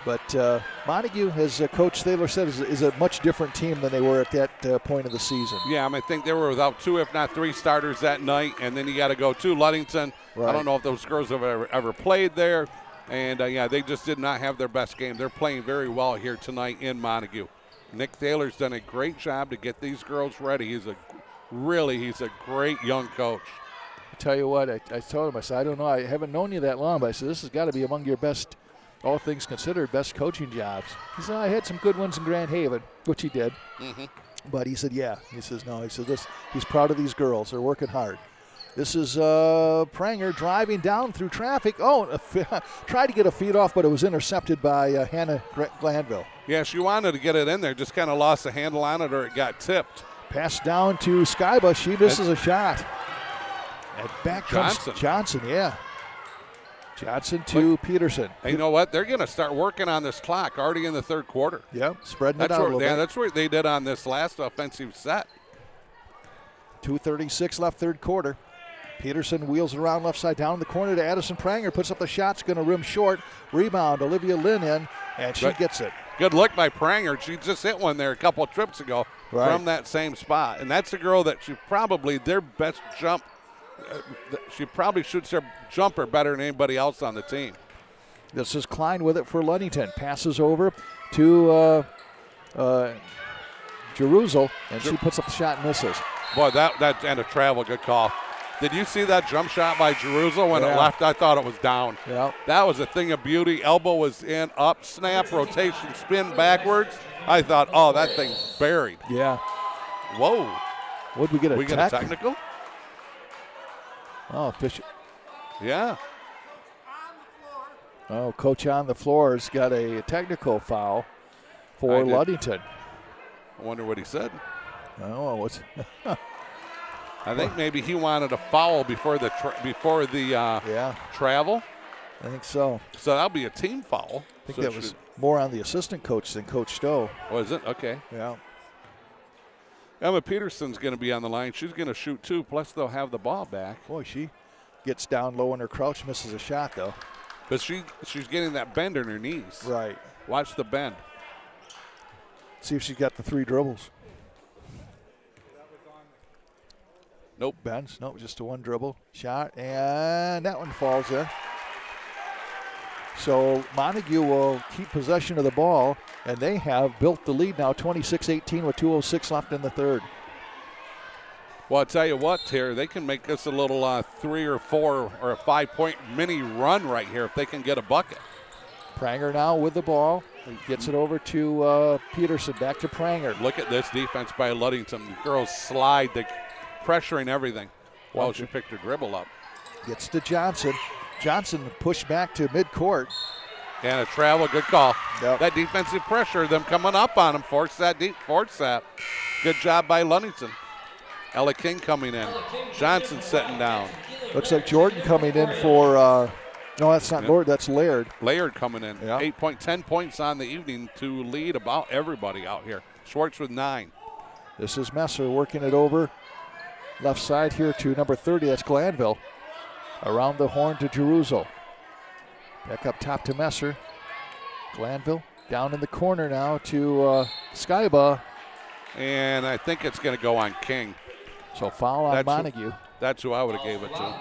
But Montague, as Coach Thaler said, is a much different team than they were at that point of the season. Yeah, I think they were without 2, if not 3 starters that night, and then you got to go to Ludington. Right. I don't know if those girls have ever played there, and they just did not have their best game. They're playing very well here tonight in Montague. Nick Thaler's done a great job to get these girls ready. He's a great young coach. I tell you what, I told him, I said, I don't know, I haven't known you that long, but I said, this has got to be among your best, all things considered, best coaching jobs. He said, I had some good ones in Grand Haven, which he did. Mm-hmm. But he said, yeah. He says, no. He said, he's proud of these girls. They're working hard. This is Pranger driving down through traffic. Tried to get a feed off, but it was intercepted by Hannah Glanville. Yeah, she wanted to get it in there, just kind of lost the handle on it, or it got tipped. Pass down to Skyba. She misses a shot. And back comes Johnson, yeah. Johnson to Peterson. And you know what? They're going to start working on this clock already in the third quarter. Yep, spreading it out a little bit. That's what they did on this last offensive set. 2:36 left, third quarter. Peterson wheels it around left side down in the corner to Addison Pranger. Puts up the shot. It's going to rim short. Rebound, Olivia Lynn in, and she gets it. Good look by Pranger. She just hit one there a couple of trips ago from that same spot. And that's the girl that their best jump. She probably shoots her jumper better than anybody else on the team. This is Klein with it for Ludington. Passes over to Jerusalem, and she puts up the shot and misses. Boy, that and a travel, good call. Did you see that jump shot by Jerusalem when it left? I thought it was down. Yeah. That was a thing of beauty. Elbow was in, up, snap, rotation, spin backwards. I thought, oh, that thing's buried. Yeah. Whoa. Would we get a get a technical? Oh, Fisher. Yeah. Oh, coach on the floor has got a technical foul for Ludington. I wonder what he said. Oh, what's? I think maybe he wanted a foul before the travel. I think so. So that'll be a team foul. I think that was more on the assistant coach than Coach Stowe. Was it? Okay. Yeah. Emma Peterson's going to be on the line. She's going to shoot 2, plus they'll have the ball back. Boy, she gets down low in her crouch, misses a shot, though. But she's getting that bend in her knees. Right. Watch the bend. See if she's got the 3 dribbles. Nope. Bends. Nope, just a 1 dribble shot, and that one falls there. So Montague will keep possession of the ball, and they have built the lead now 26-18 with 2:06 left in the third. Well, I'll tell you what, here, they can make this a little 3 or 4 or a 5-point mini run right here if they can get a bucket. Pranger now with the ball. He gets it over to Peterson. Back to Pranger. Look at this defense by Ludington. The girls slide. They're pressuring everything. Well, she picked her dribble up. Gets to Johnson. Johnson pushed back to midcourt. And a travel, good call. Yep. That defensive pressure, them coming up on them, force that. Good job by Ludington. Ella King coming in. Johnson sitting down. Looks like Jordan coming in for, no, that's not Lord, that's Laird. Laird coming in. Yep. 10 points on the evening to lead about everybody out here. Schwartz with 9. This is Messer working it over. Left side here to number 30, that's Glanville. Around the horn to Jerusalem. Back up top to Messer. Glanville down in the corner now to Skyba. And I think it's going to go on King. So foul on Montague. That's who I would have gave it to.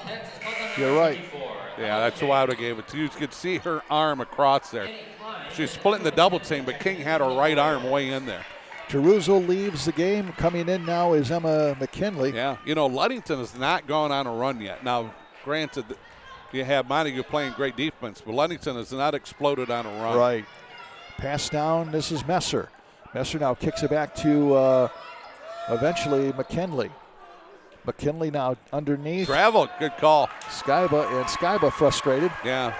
You're right. Yeah, that's who I would have gave it to. You could see her arm across there. She's splitting the double team, but King had her right arm way in there. Jerusalem leaves the game. Coming in now is Emma McKinley. Yeah, Ludington is not going on a run yet. Now, granted, you have Montague playing great defense, but Ludington has not exploded on a run. Right. Pass down. This is Messer. Messer now kicks it back to eventually McKinley. McKinley now underneath. Travel, good call. Skyba frustrated. Yeah.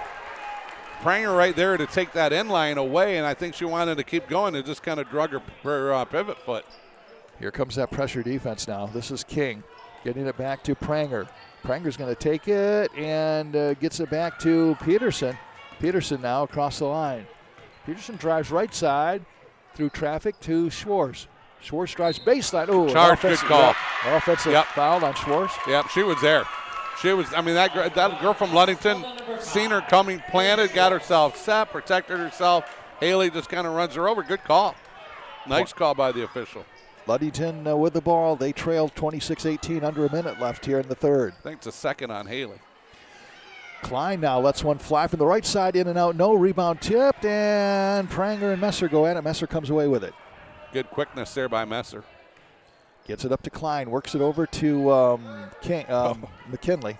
Pranger right there to take that inline away, and I think she wanted to keep going and just kind of drug her pivot foot. Here comes that pressure defense now. This is King getting it back to Pranger. Pranger's going to take it and gets it back to Peterson. Peterson now across the line. Peterson drives right side through traffic to Schwartz. Schwartz drives baseline. Oh, charge, good call. Offensive foul on Schwartz. Yep, she was there. That girl from Ludington, seen her coming, planted, got herself set, protected herself. Haley just kind of runs her over. Good call. Nice call by the official. Ludington with the ball. They trailed 26-18, under a minute left here in the third. I think it's a second on Haley. Klein now lets one fly from the right side, in and out. No rebound tipped, and Pranger and Messer go at it. Messer comes away with it. Good quickness there by Messer. Gets it up to Klein, works it over to McKinley.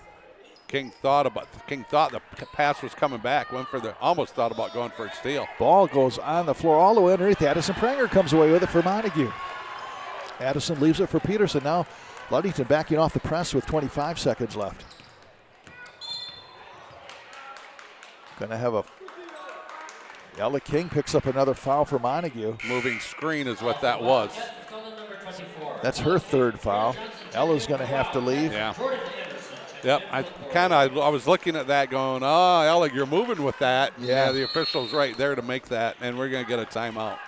King thought the pass was coming back. Almost thought about going for a steal. Ball goes on the floor all the way underneath Addison. Pranger comes away with it for Montague. Addison leaves it for Peterson. Now Ludington backing off the press with 25 seconds left. Gonna have a Ella King picks up another foul for Montague. Moving screen is what that was. That's her third foul. Ella's gonna have to leave. Yeah. Yep, I was looking at that going, oh, Ella, you're moving with that. Yeah, the official's right there to make that, and we're going to get a timeout.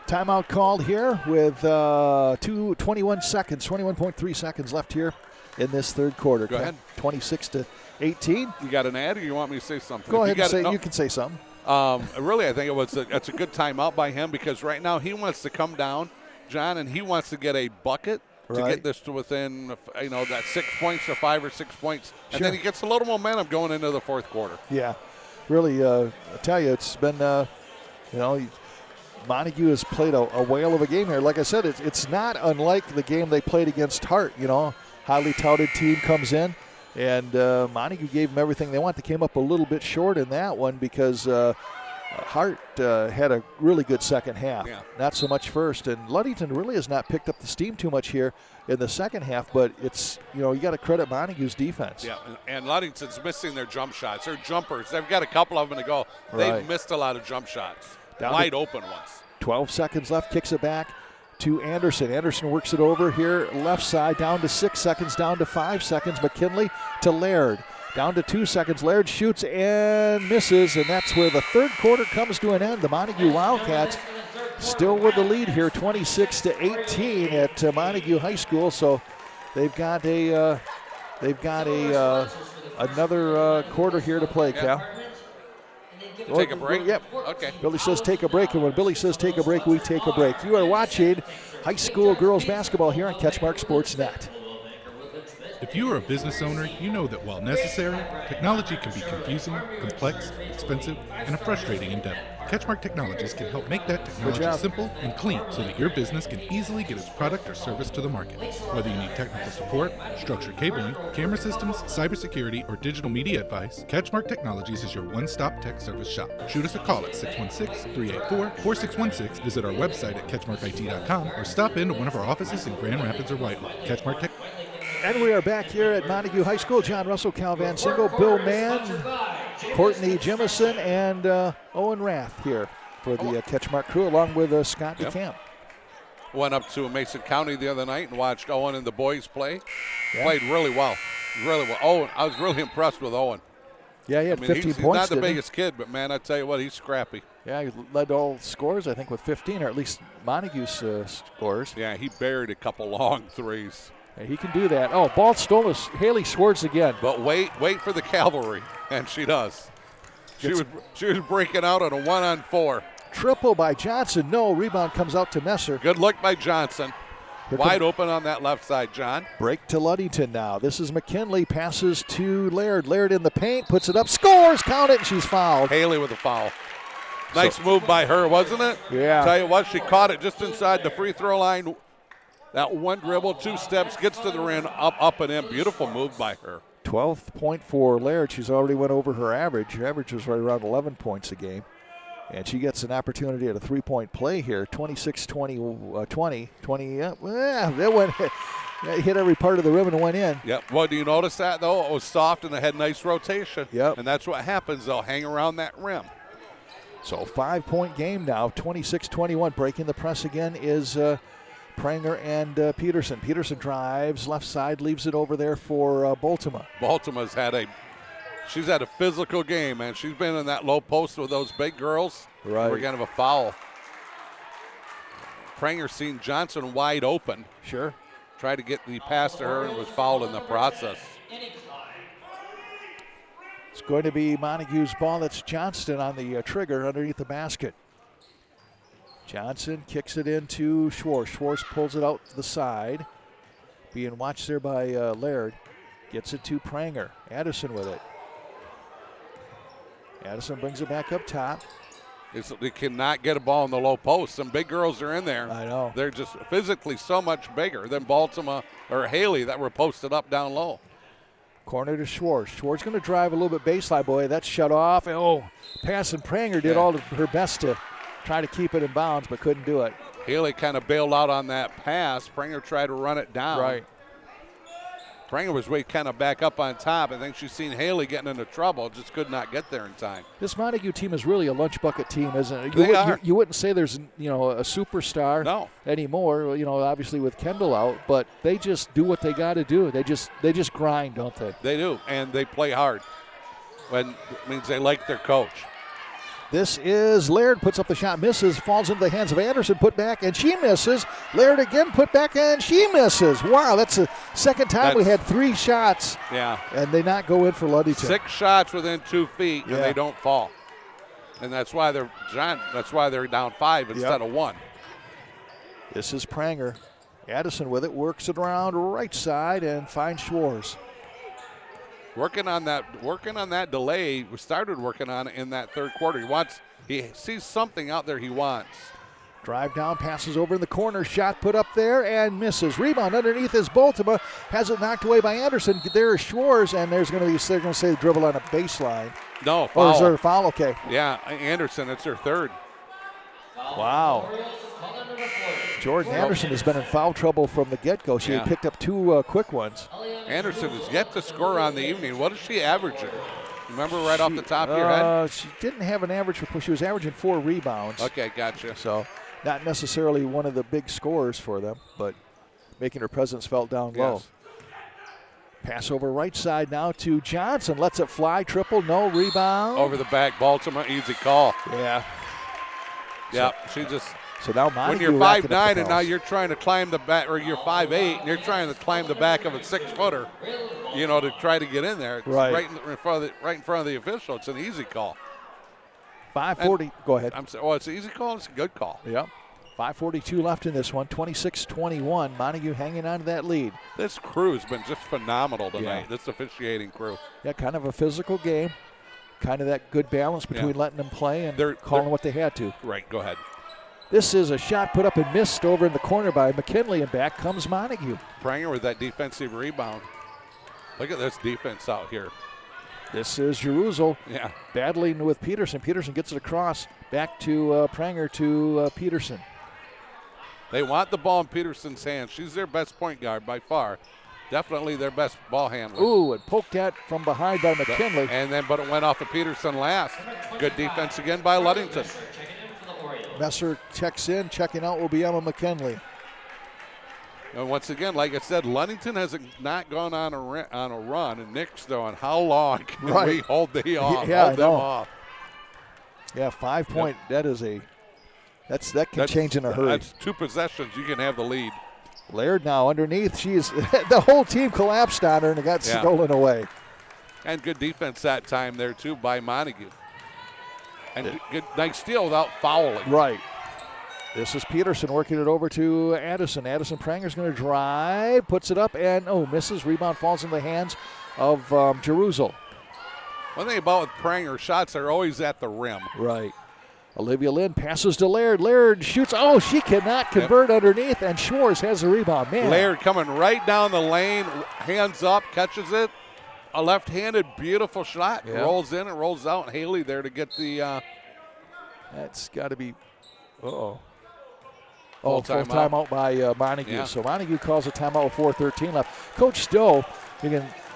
Timeout called here with 21.3 seconds left here in this third quarter. Go ahead. 26-18. You got an ad, or you want me to say something? Go ahead you can say something. Really, I think it's a good timeout by him because right now he wants to come down, John, and he wants to get a bucket. To get this to within, that 6 points or 5 or 6 points. And then he gets a little momentum going into the fourth quarter. Yeah, really, I tell you, it's been, Montague has played a whale of a game here. Like I said, it's not unlike the game they played against Hart. Highly touted team comes in, and Montague gave them everything they want. They came up a little bit short in that one because Hart had a really good second half. Yeah. Not so much first. And Ludington really has not picked up the steam too much here in the second half, but it's, you got to credit Montague's defense. Yeah, and Ludington's missing their jump shots. Their jumpers, they've got a couple of them to go. They've missed a lot of jump shots. Wide open ones. 12 seconds left, kicks it back to Anderson. Anderson works it over here, left side, down to 6 seconds, down to 5 seconds. McKinley to Laird. Down to 2 seconds. Laird shoots and misses, and that's where the third quarter comes to an end. The Montague Wildcats still with the lead here, 26-18 at Montague High School. So they've got another quarter here to play, Cal. Take a break? Yep. Okay. Billy says take a break, and when Billy says take a break, we take a break. You are watching high school girls basketball here on CatchMark SportsNet. If you are a business owner, you know that while necessary, technology can be confusing, complex, expensive, and a frustrating endeavor. CatchMark Technologies can help make that technology simple and clean so that your business can easily get its product or service to the market. Whether you need technical support, structured cabling, camera systems, cybersecurity, or digital media advice, CatchMark Technologies is your one-stop tech service shop. Shoot us a call at 616-384-4616, visit our website at catchmarkit.com, or stop into one of our offices in Grand Rapids or Whitewood. CatchMark Tech. And we are back here at Montague High School. John Russell, Cal Van Single, Bill Mann, Courtney Jemison, and Owen Rath here for the CatchMark crew, along with Scott DeCamp. Went up to Mason County the other night and watched Owen and the boys play. Played really well. Really well. Owen, I was really impressed with Owen. Yeah, he had 15 points. He's not the biggest kid, but, man, I tell you what, he's scrappy. Yeah, he led all scores, I think, with 15, or at least Montague's scores. Yeah, he buried a couple long threes. He can do that. Oh, ball stolen. Haley Schwartz again. But wait for the cavalry, and she does. She was breaking out on a 1-on-4. Triple by Johnson. No, rebound comes out to Messer. Good look by Johnson. Wide open on that left side, John. Break to Ludington now. This is McKinley. Passes to Laird. Laird in the paint. Puts it up. Scores. Count it. And she's fouled. Haley with a foul. Nice move by her, wasn't it? Yeah. Tell you what, she caught it just inside the free throw line. That one dribble, 2 steps, gets to the rim, up and in. Beautiful move by her. 12th point for Laird. She's already went over her average. Her average was right around 11 points a game. And she gets an opportunity at a three-point play here. 26-20. That went hit every part of the rim and went in. Yep. Well, do you notice that, though? It was soft and it had nice rotation. Yep. And that's what happens. They'll hang around that rim. So 5-point game now, 26-21. Breaking the press again is Pranger and Peterson. Peterson drives left side, leaves it over there for Baltima. Baltima's had a physical game, man. She's been in that low post with those big girls. Right. We're going to have a foul. Pranger seen Johnson wide open. Sure. Tried to get the pass to her and was fouled in the process. It's going to be Montague's ball. That's Johnston on the trigger underneath the basket. Johnson kicks it into Schwartz. Schwartz pulls it out to the side. Being watched there by Laird. Gets it to Pranger. Addison with it. Addison brings it back up top. They cannot get a ball in the low post. Some big girls are in there. I know. They're just physically so much bigger than Baltimore or Haley that were posted up down low. Corner to Schwartz. Schwartz going to drive a little bit baseline. Boy, that's shut off. Passing Pranger did all her best to try to keep it in bounds, but couldn't do it. Haley kind of bailed out on that pass. Pranger tried to run it down. Right. Pranger was way kind of back up on top. I think she's seen Haley getting into trouble, just could not get there in time. This Montague team is really a lunch bucket team, isn't it? You wouldn't say there's a superstar anymore. Obviously with Kendall out, but they just do what they got to do. They just grind, don't they? They do, and they play hard. When it means they like their coach. This is Laird, puts up the shot, misses, falls into the hands of Anderson, put back, and she misses. Laird again, put back, and she misses. Wow, that's the second time we had 3 shots. Yeah. And they not go in for Ludington. 6 shots within 2 feet, and they don't fall. And that's why they're down 5 instead of 1. This is Pranger. Addison with it, works it around right side and finds Schwartz. Working on that delay. We started working on it in that third quarter. He sees something out there he wants. Drive down, passes over in the corner, shot put up there and misses. Rebound underneath is Baltimore. Has it knocked away by Anderson. There is Schwartz, and they're going to say dribble on a baseline. No, foul. Oh, is there a foul? Okay. Yeah, Anderson, it's her third. Wow. Jordan Anderson has been in foul trouble from the get-go. She had picked up 2 quick ones. Anderson has yet to score on the evening. What is she averaging? Remember right off the top of your head? She didn't have an average. She was averaging 4 rebounds. Okay, gotcha. So not necessarily one of the big scorers for them, but making her presence felt down low. Pass over right side now to Johnson. Lets it fly. Triple, no rebound. Over the back, Baltimore, easy call. Yeah. Yeah, she just... So now Montague, when you're 5'9" and now you're trying to climb the back, or you're 5'8", and you're trying to climb the back of a 6-footer, to try to get in there. It's right in front of the official. It's an easy call. 5:40. Go ahead. It's an easy call. It's a good call. Yep. 5:42 left in this one. 26-21. Montague hanging on to that lead. This crew has been just phenomenal tonight. This officiating crew. Yeah, kind of a physical game. Kind of that good balance between letting them play and calling what they had to. Right. Go ahead. This is a shot put up and missed over in the corner by McKinley, and back comes Montague. Pranger with that defensive rebound. Look at this defense out here. This is Jerusalem battling with Peterson. Peterson gets it across back to Pranger to Peterson. They want the ball in Peterson's hands. She's their best point guard by far. Definitely their best ball handler. Ooh, and poked at from behind by McKinley. But it went off of Peterson last. Good defense again by Ludington. Messer checks in. Checking out will be Emma McKinley. And once again, like I said, Ludington has not gone on a run, and Nick's on how long can we hold them off? Yeah, 5 point. That is that can change in a hurry. That's 2 possessions. You can have the lead. Laird now underneath. The whole team collapsed on her and it got stolen away. And good defense that time there too by Montague. And good, nice steal without fouling. Right. This is Peterson working it over to Addison. Addison Pranger's going to drive, puts it up, and misses. Rebound falls in the hands of Jerusalem. One thing about with Pranger, shots are always at the rim. Right. Olivia Lynn passes to Laird. Laird shoots. Oh, she cannot convert underneath, and Schwartz has the rebound. Man. Laird coming right down the lane, hands up, catches it. A left-handed, beautiful shot. Yep. Rolls in and rolls out. And Haley there to get the. That's got to be. Full timeout by Montague. Yeah. So Montague calls a timeout with 4:13 left. Coach Stowe,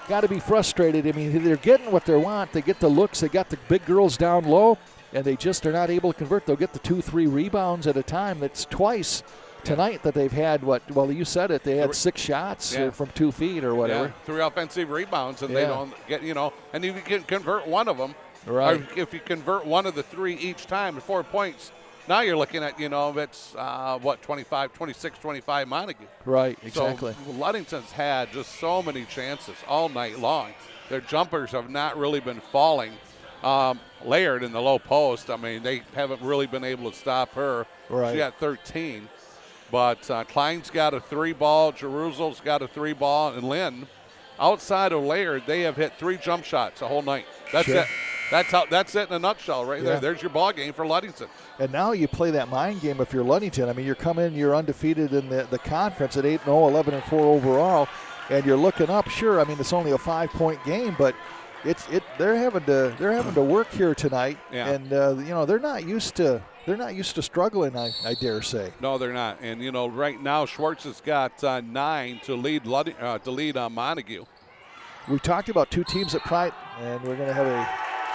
got to be frustrated. I mean, they're getting what they want. They get the looks. They got the big girls down low, and they just are not able to convert. They'll get the 2-3 rebounds at a time. That's twice tonight that they've had well, you said it. They had 6 shots from 2 feet or whatever. Yeah, 3 offensive rebounds, and they don't get, and if you can convert one of them, right? Or if you convert one of the 3 each time to 4 points, now you're looking at, it's 26, 25 Montague. Right, exactly. So Ludington's had just so many chances all night long. Their jumpers have not really been falling. Laird in the low post. I mean, they haven't really been able to stop her. Right. She got 13. But Klein's got a 3-ball, Jerusal's got a 3-ball, and Lynn, outside of Laird, they have hit 3 jump shots the whole night. That's it. That's it in a nutshell right there. There's your ball game for Ludington. And now you play that mind game if you're Ludington. I mean, you're undefeated in the conference at 8-0, 11-4 overall, and you're looking up. Sure, I mean, it's only a 5-point game, but they're having to work here tonight, and they're not used to struggling. I dare say. No, they're not. And right now Schwartz has got 9 to lead Montague. We talked about 2 teams that pride, and we're going to have a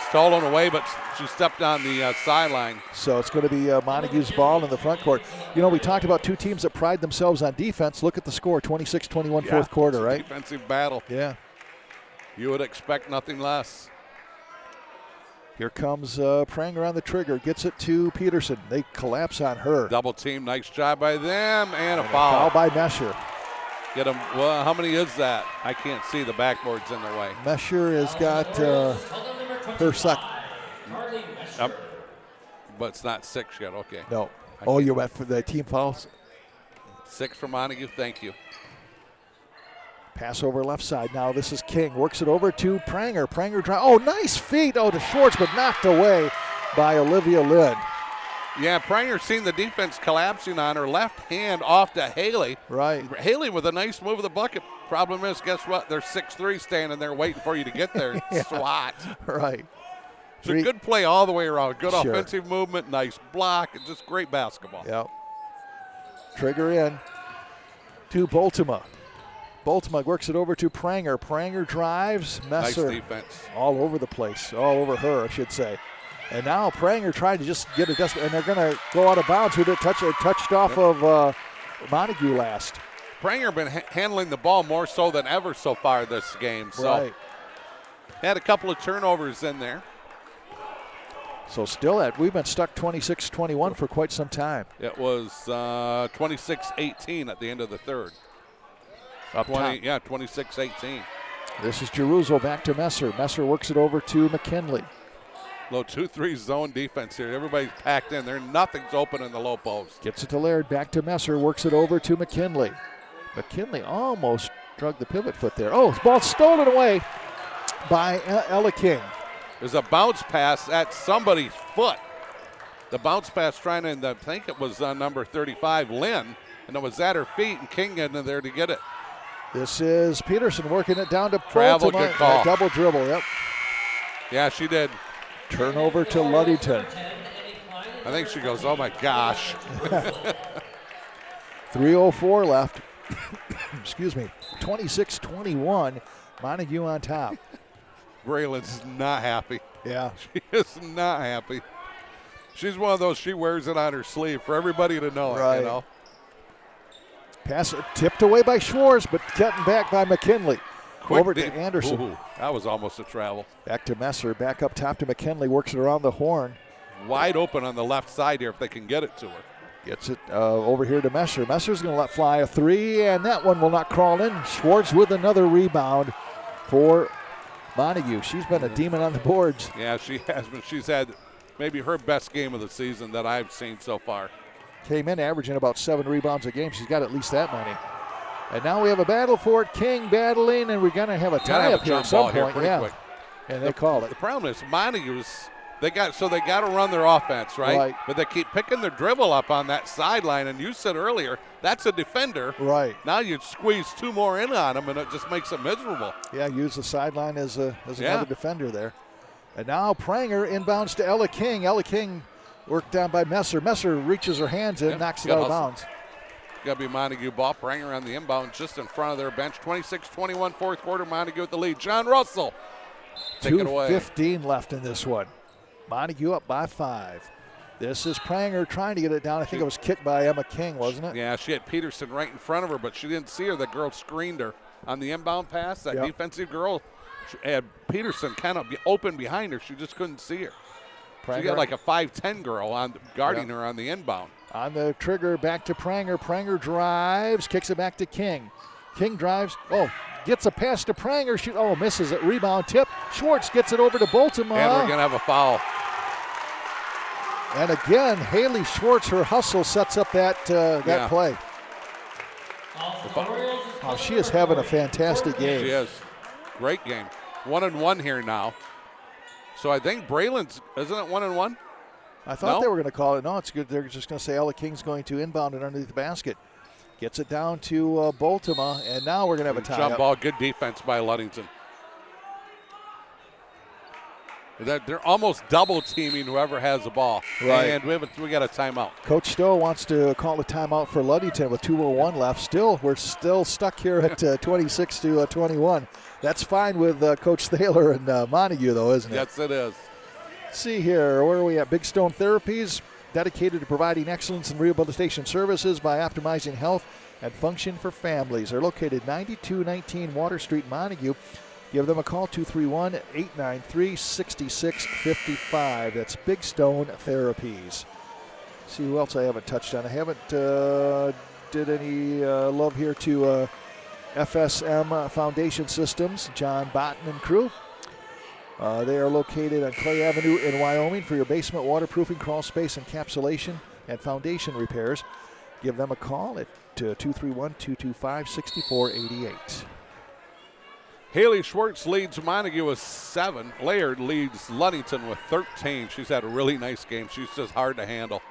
stolen away, but she stepped on the sideline. So it's going to be Montague's ball in the front court. We talked about 2 teams that pride themselves on defense. Look at the score, 26-21 fourth quarter, right? Defensive battle. Yeah. You would expect nothing less. Here comes Pranger on the trigger. Gets it to Peterson. They collapse on her. Double team. Nice job by them. And a Foul foul. by Mesher. Get him. Well, how many is that? I can't see. The backboard's in the way. Mesher has got her second. But it's not 6 yet. Okay. No. You went for the team fouls? 6 for Montague. Thank you. Pass over left side. Now this is King. Works it over to Pranger. Pranger drive. Oh, nice feet. Oh, to Schwartz, but knocked away by Olivia Lind. Yeah, Pranger seen the defense collapsing on her left hand off to Haley. Right. Haley with a nice move of the bucket. Problem is, guess what? They're 6'3" standing there waiting for you to get there. Swat. Right. It's a good play all the way around. Good offensive movement, nice block, and just great basketball. Yep. Trigger in to Boltima. Boltima works it over to Pranger. Pranger drives. Messer. Nice defense. All over the place. All over her, I should say. And now Pranger tried to just get a and they're going to go out of bounds. Who did touched off of Montague last. Pranger been handling the ball more so than ever so far this game. So had a couple of turnovers in there. So still we've been stuck 26-21 for quite some time. It was 26-18 at the end of the third. Up 20, top. 26-18. This is Jerusalem back to Messer. Messer works it over to McKinley. Low 2-3 zone defense here. Everybody's packed in there. Nothing's open in the low post. Gets it to Laird. Back to Messer. Works it over to McKinley. McKinley almost drug the pivot foot there. Oh, ball stolen away by Ella King. There's a bounce pass at somebody's foot. The bounce pass trying to, I think it was number 35, Lynn, and it was at her feet, and King got in there to get it. This is Peterson working it down to Travel, good call. Double dribble, yep. Yeah, she did. Turnover to Ludington. I think she goes, oh my gosh. 3:04 left. Excuse me. 26-21. Montague on top. Braylon's not happy. Yeah. She is not happy. She's one of those, she wears it on her sleeve for everybody to know right. it, you know. Pass tipped away by Schwartz, but getting back by McKinley. Over to Anderson. Ooh, that was almost a travel. Back to Messer. Back up top to McKinley. Works it around the horn. Wide open on the left side here if they can get it to her. Gets it over here to Messer. Messer's going to let fly a 3, and that one will not crawl in. Schwartz with another rebound for Montague. She's been a demon on the boards. Yeah, she has been. She's had maybe her best game of the season that I've seen so far. Came in averaging about 7 rebounds a game. She's got at least that many. And now we have a battle for it. King battling, and we're going to have a tie-up here at some point. Quick. And they call it. The problem is Montague's, they got to run their offense, right? But they keep picking their dribble up on that sideline, and you said earlier, that's a defender. Right. Now you squeeze 2 more in on them, and it just makes it miserable. Yeah, use the sideline as another defender there. And now Pranger inbounds to Ella King. Ella King worked down by Messer. Messer reaches her hands in, knocks it out of bounds. Got to be Montague ball. Pranger on the inbound just in front of their bench. 26-21 fourth quarter. Montague with the lead. John Russell take it away. 2:15 left in this one. Montague up by 5. This is Pranger trying to get it down. I think it was kicked by Emma King, wasn't it? Yeah, she had Peterson right in front of her, but she didn't see her. The girl screened her on the inbound pass. That defensive girl had Peterson kind of open behind her. She just couldn't see her. Pranger. She got like a 5'10 girl guarding her on the inbound. On the trigger, back to Pranger. Pranger drives, kicks it back to King. King drives. Oh, gets a pass to Pranger. Misses it. Rebound tip. Schwartz gets it over to Baltimore. And we're going to have a foul. And again, Haley Schwartz, her hustle sets up that play. Oh, she is having a fantastic game. She is. Great game. 1-1 here now. So I think Braylon's, isn't it 1-1? I thought they were going to call it. No, it's good. They're just going to say Ella King's going to inbound it underneath the basket. Gets it down to Baltimore, and now we're going to have a tie-up. Jump ball, good defense by Ludington. They're almost double teaming whoever has the ball. Right. And we got a timeout. Coach Stowe wants to call a timeout for Ludington with 2:01 left. We're still stuck here at 26-21. That's fine with Coach Thaler and Montague, though, isn't it? Yes, it is. Let's see here. Where are we at? Big Stone Therapies, dedicated to providing excellence in rehabilitation services by optimizing health and function for families. They're located 9219 Water Street, Montague. Give them a call, 231-893-6655. That's Big Stone Therapies. See who else I haven't touched on. I haven't did any love here to FSM Foundation Systems, John Botten and crew. They are located on Clay Avenue in Wyoming for your basement waterproofing, crawl space, encapsulation, and foundation repairs. Give them a call at 231-225-6488. Haley Schwartz leads Montague with 7. Laird leads Ludington with 13. She's had a really nice game. She's just hard to handle.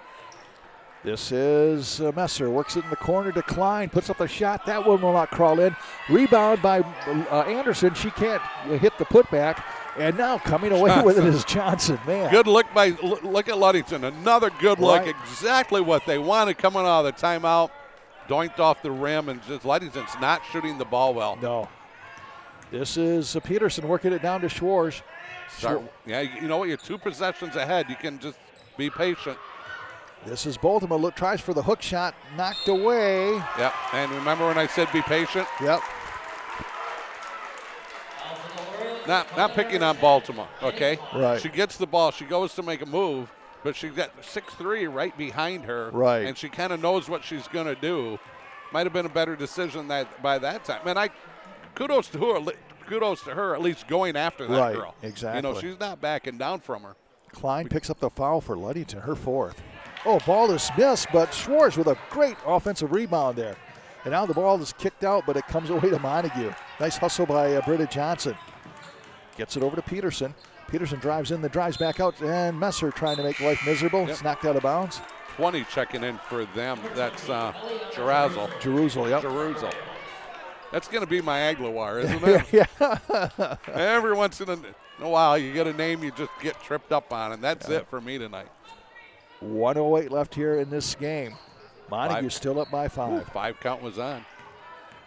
This is Messer. Works it in the corner to Klein. Puts up a shot. That one will not crawl in. Rebound by Anderson. She can't hit the putback. And now coming away with it is Johnson. Man. Good look look at Ludington. Another good look. Right. Exactly what they wanted coming out of the timeout. Doinked off the rim, and just Ludington's not shooting the ball well. No. This is Peterson working it down to Schwartz. Yeah, you know what? You're 2 possessions ahead. You can just be patient. This is Baltimore. Tries for the hook shot. Knocked away. Yep. And remember when I said be patient? Yep. Not picking on Baltimore, okay? Right. She gets the ball. She goes to make a move, but she's got 6'3" right behind her. Right. And she kind of knows what she's going to do. Might have been a better decision by that time. And kudos to her at least going after that girl. Exactly. She's not backing down from her. Klein picks up the foul for Ludington, her 4th. Oh, ball is missed, but Schwartz with a great offensive rebound there. And now the ball is kicked out, but it comes away to Montague. Nice hustle by Britta Johnson. Gets it over to Peterson. Peterson drives back out, and Messer trying to make life miserable. Yep. It's knocked out of bounds. 20 checking in for them. That's Jeruzel. Jeruzel. That's going to be my Aguilar, isn't it? Yeah. Every once in a while, you get a name you just get tripped up on, and that's it for me tonight. 1:08 left here in this game. Montague still up by 5. 5 count was on.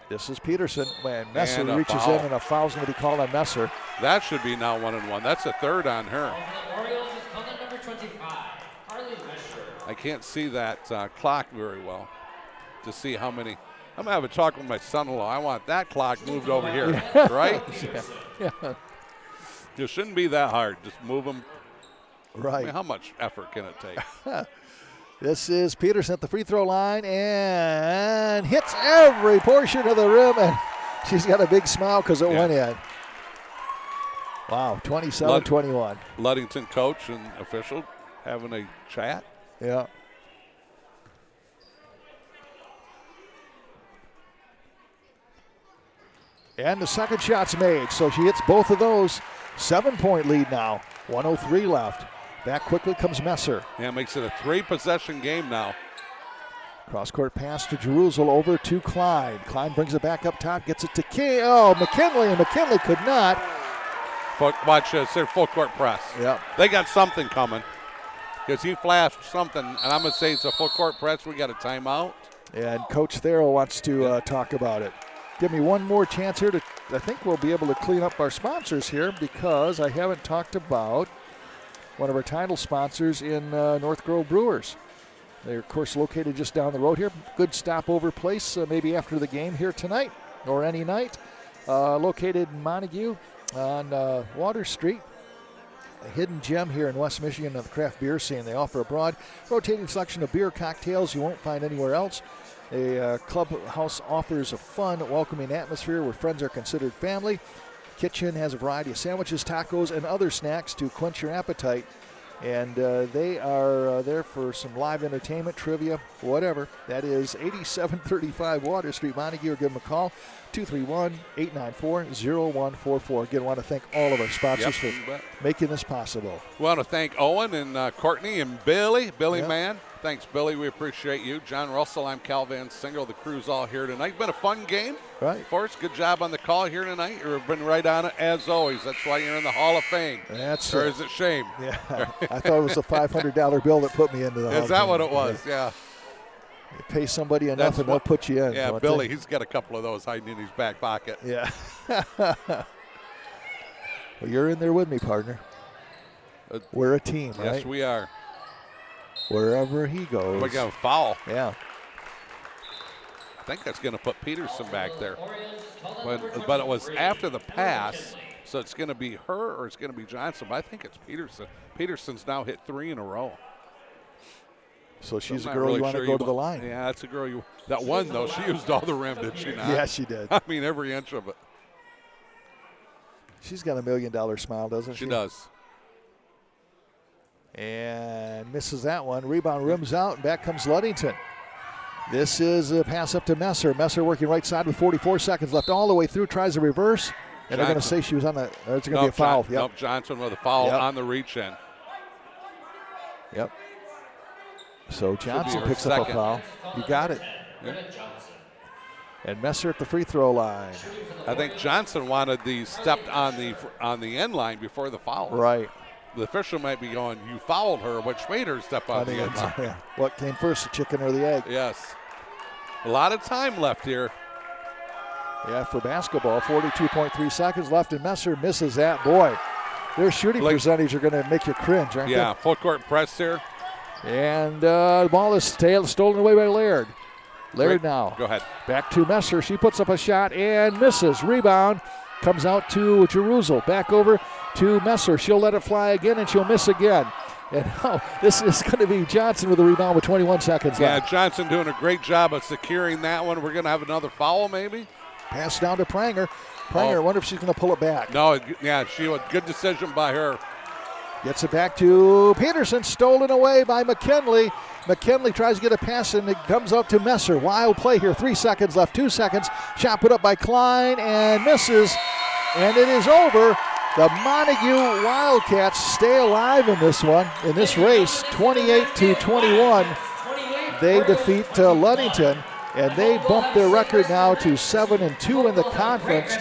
This is Peterson. When Messer reaches in, and a foul's going to be called on Messer. That should be now 1-1. That's a 3rd on her. I can't see that clock very well to see how many. I'm going to have a talk with my son-in-law. I want that clock moved over here, right? Yeah. It shouldn't be that hard. Just move them. Right. I mean, how much effort can it take? This is Peterson at the free throw line and hits every portion of the rim, and she's got a big smile because it went in. Wow, 27-21. Ludington coach and official having a chat. Yeah. And the second shot's made, so she hits both of those. 7-point lead now, 1:03 left. Back quickly comes Messer. Yeah, makes it a 3-possession game now. Cross-court pass to Jeruzel over to Klein. Klein brings it back up top, gets it to McKinley, and McKinley could not. Watch this, their full-court press. Yep. They got something coming because he flashed something, and I'm going to say it's a full-court press. We got a timeout. And Coach Tharrell wants to talk about it. Give me one more chance here I think we'll be able to clean up our sponsors here because I haven't talked about one of our title sponsors in North Grove Brewers. They're, of course, located just down the road here. Good stopover place, maybe after the game here tonight or any night. Located in Montague on Water Street. A hidden gem here in West Michigan of the craft beer scene. They offer a broad, rotating selection of beer cocktails you won't find anywhere else. A clubhouse offers a fun, welcoming atmosphere where friends are considered family. Kitchen has a variety of sandwiches, tacos, and other snacks to quench your appetite. And they are there for some live entertainment, trivia, whatever. That is 8735 Water Street, Montague, or give them a call, 231-894-0144. Again, I want to thank all of our sponsors for making this possible. We want to thank Owen and Courtney and Billy Mann. Thanks, Billy. We appreciate you. John Russell, I'm Cal Van Singel. The crew's all here tonight. Been a fun game. Right. Forrest, good job on the call here tonight. You've been right on it as always. That's why you're in the Hall of Fame. That's or is it shame? Yeah. I thought it was a $500 bill that put me into the Hall of Fame. Is that what it was? Yeah. You pay somebody enough and they'll put you in. Yeah, Billy, he's got a couple of those hiding in his back pocket. Yeah. Well, you're in there with me, partner. We're a team, right? Yes, we are. Wherever he goes. We got a foul. Yeah. I think that's going to put Peterson back there. But it was after the pass, so it's going to be her or it's going to be Johnson. But I think it's Peterson. Peterson's now hit 3 in a row. So she's a girl you want to go to the line. Yeah, that's a girl you. That one, though, she used all the rim, did she not? Yeah, she did. I mean, every inch of it. She's got $1 million smile, doesn't she? She does. And misses that one. Rebound rims out, and back comes Ludington. This is a pass up to Messer. Messer working right side with 44 seconds left all the way through, tries a reverse. And Johnson. They're going to say she was on the, it's going to be a foul. Yep. Nope, Johnson with a foul on the reach in. Yep. So Johnson picks up a foul. You got it. Yep. And Messer at the free throw line. I think Johnson wanted the stepped on the end line before the foul. Right. The official might be going, you fouled her, which made her step on the end line. Yeah. What came first, the chicken or the egg? Yes. A lot of time left here. Yeah, for basketball, 42.3 seconds left, and Messer misses that. Boy, their shooting percentage are going to make you cringe, aren't they? Yeah, full court press here. And the ball is stolen away by Laird. Laird now. Go ahead. Back to Messer. She puts up a shot and misses. Rebound comes out to Jerusalem. Back over to Messer. She'll let it fly again, and she'll miss again. And now this is going to be Johnson with the rebound with 21 seconds left. Yeah, Johnson doing a great job of securing that one. We're going to have another foul maybe. Pass down to Pranger. I wonder if she's going to pull it back. No, yeah, good decision by her. Gets it back to Peterson, stolen away by McKinley. McKinley tries to get a pass, and it comes out to Messer. Wild play here, 3 seconds left, 2 seconds. Shot put up by Klein and misses, and it is over. The Montague Wildcats stay alive in this one, in this race, 28-21. They defeat Ludington, and they bump their record now to 7-2 in the conference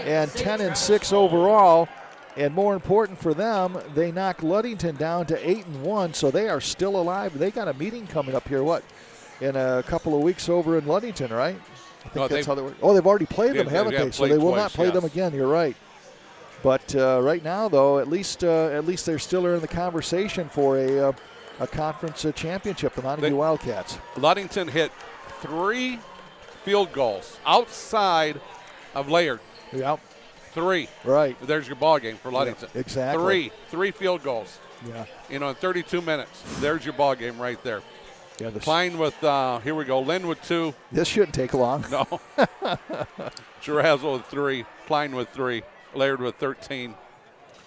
and 10-6 overall. And more important for them, they knock Ludington down to 8-1, so they are still alive. They got a meeting coming up here, in a couple of weeks over in Ludington, right? I think that's how they work. Oh, they've already played them, haven't they? So they will not play them again. You're right. But right now, though, at least they're still in the conversation for a conference championship. The Montague Wildcats. Ludington hit 3 field goals outside of Laird. Yep. 3. Right. There's your ball game for Ludington. Yeah, exactly. 3 field goals. Yeah. In 32 minutes. There's your ball game right there. Yeah. Klein with, here we go, Lynn with 2. This shouldn't take long. No. Girazzle with 3. Klein with 3. Laird with 13.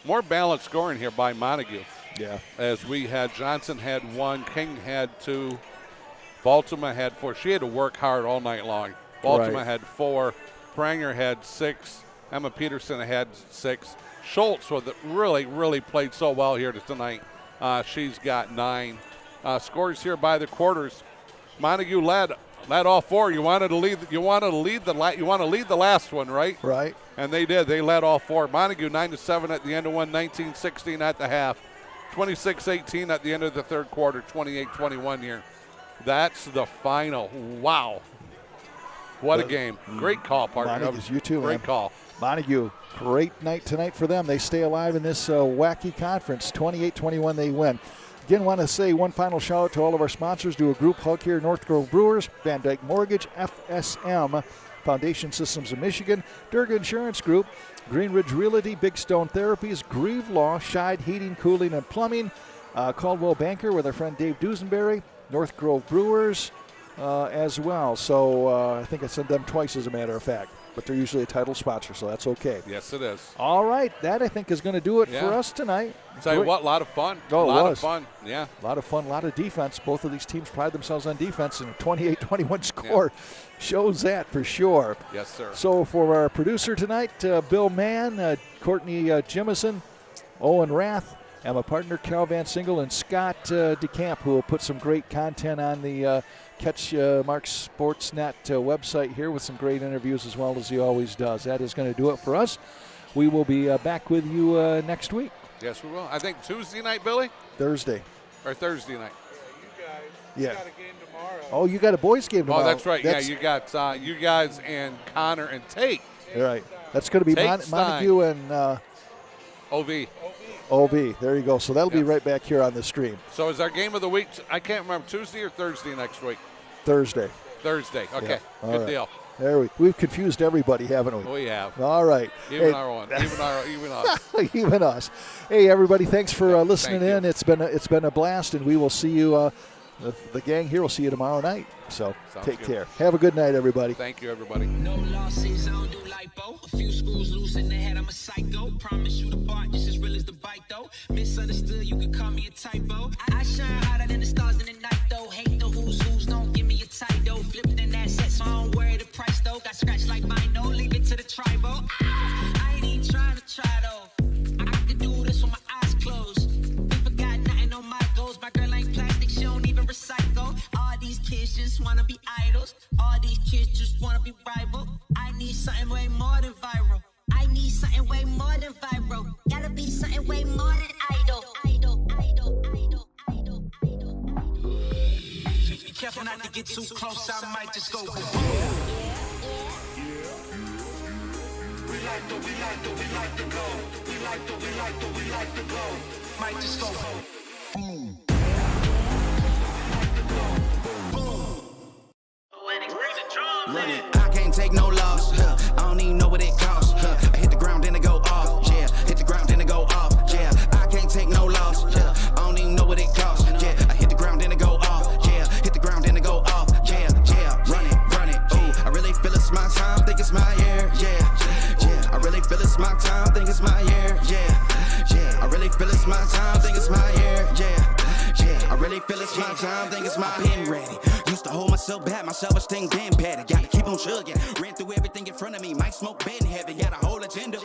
More balanced scoring here by Montague. Yeah. As we had, Johnson had 1, King had 2, Baltimore had 4. She had to work hard all night long. Baltimore had 4. Pranger had 6. Emma Peterson had 6. Schultz really played so well here tonight. She's got 9. Scores here by the quarters. Montague led all 4. You wanted to lead the last one, right? Right. And they did. They led all 4. Montague 9-7 at the end of one, 19-16 at the half, 26-18 at the end of the third quarter, 28-21 here. That's the final. Wow. What a game. Great call, partner. Montague's you too, Great call. Montague, great night tonight for them. They stay alive in this wacky conference. 28-21 they win. Again, want to say one final shout out to all of our sponsors. Do a group hug here, North Grove Brewers, Van Dyke Mortgage, FSM, Foundation Systems of Michigan, Durga Insurance Group, Green Ridge Realty, Big Stone Therapies, Grieve Law, Scheid Heating, Cooling, and Plumbing, Caldwell Banker with our friend Dave Dusenberry, North Grove Brewers, as well. So I think I said them twice, as a matter of fact. But they're usually a title sponsor, so that's okay. Yes, it is. All right, that I think is going to do it for us tonight. Tell you what, a lot of fun. Oh, a lot of fun, yeah. A lot of fun, a lot of defense. Both of these teams pride themselves on defense, and a 28-21 score shows that for sure. Yes, sir. So for our producer tonight, Bill Mann, Courtney Jimison, Owen Rath, and my partner Cal Van Single and Scott DeCamp, who will put some great content on the CatchMark SportsNet website here with some great interviews as well as he always does. That is going to do it for us. We will be back with you next week. Yes, we will. I think Tuesday night, Billy? Thursday. Or Thursday night. Yeah. You got a game tomorrow. Oh, you got a boys game tomorrow. Oh, that's right. You got you guys and Connor and Tate. All right. That's going to be Montague and OV. There you go. So that'll be right back here on the stream. So is our game of the week, I can't remember, Tuesday or Thursday next week? Thursday. Thursday. Okay. Yeah. Good deal. There we've confused everybody, haven't we? We have. All right. Even us. Even us. Hey, everybody, thanks for listening in. It's been a blast, and we will see you, the gang here will see you tomorrow night. So take care. Have a good night, everybody. Thank you, everybody. No losses, I don't do lipo. A few screws loose in the head, I'm a psycho. Promise you the bar, just as real as the bike, though. Misunderstood, you could call me a typo. I shine hotter than the stars in the night, though. Hate the who's, don't give me a title. Flipping in that set, so I don't worry the price, though. Got scratched like mine, no, leave it to the tribal. I ain't even trying to try, though. I could do this with my eyes closed. Never got nothing on my goals. My girl ain't plastic, she don't even recycle. All these kids just wanna be idols. All these kids just wanna be rival. I need something way more than viral. I need something way more than viral. Gotta be something way more than idol. Be careful not to get too close, I might just go boom. We like the go. We like the go. Might just go boom. Run it. I can't take no loss. I don't even know what it costs. I hit the ground, then it go off. Yeah, hit the ground, then it go off. Yeah, I can't take no loss. I don't even know what it costs. Yeah, I hit the ground, then it go off. Yeah, hit the ground, then it go off. Yeah, run it. Ooh, I really feel it's my time. Think it's my year. Yeah. I really feel it's my time. Think it's my year. Yeah. I really feel it's my time. Think it's my year. Yeah. I really feel it's my time. Think it's my pen ready. Used to hold myself back, my self-esteem been better. Gotta keep on chugging. Ran through everything in front of me. Might smoke bed in heaven. Got a whole agenda.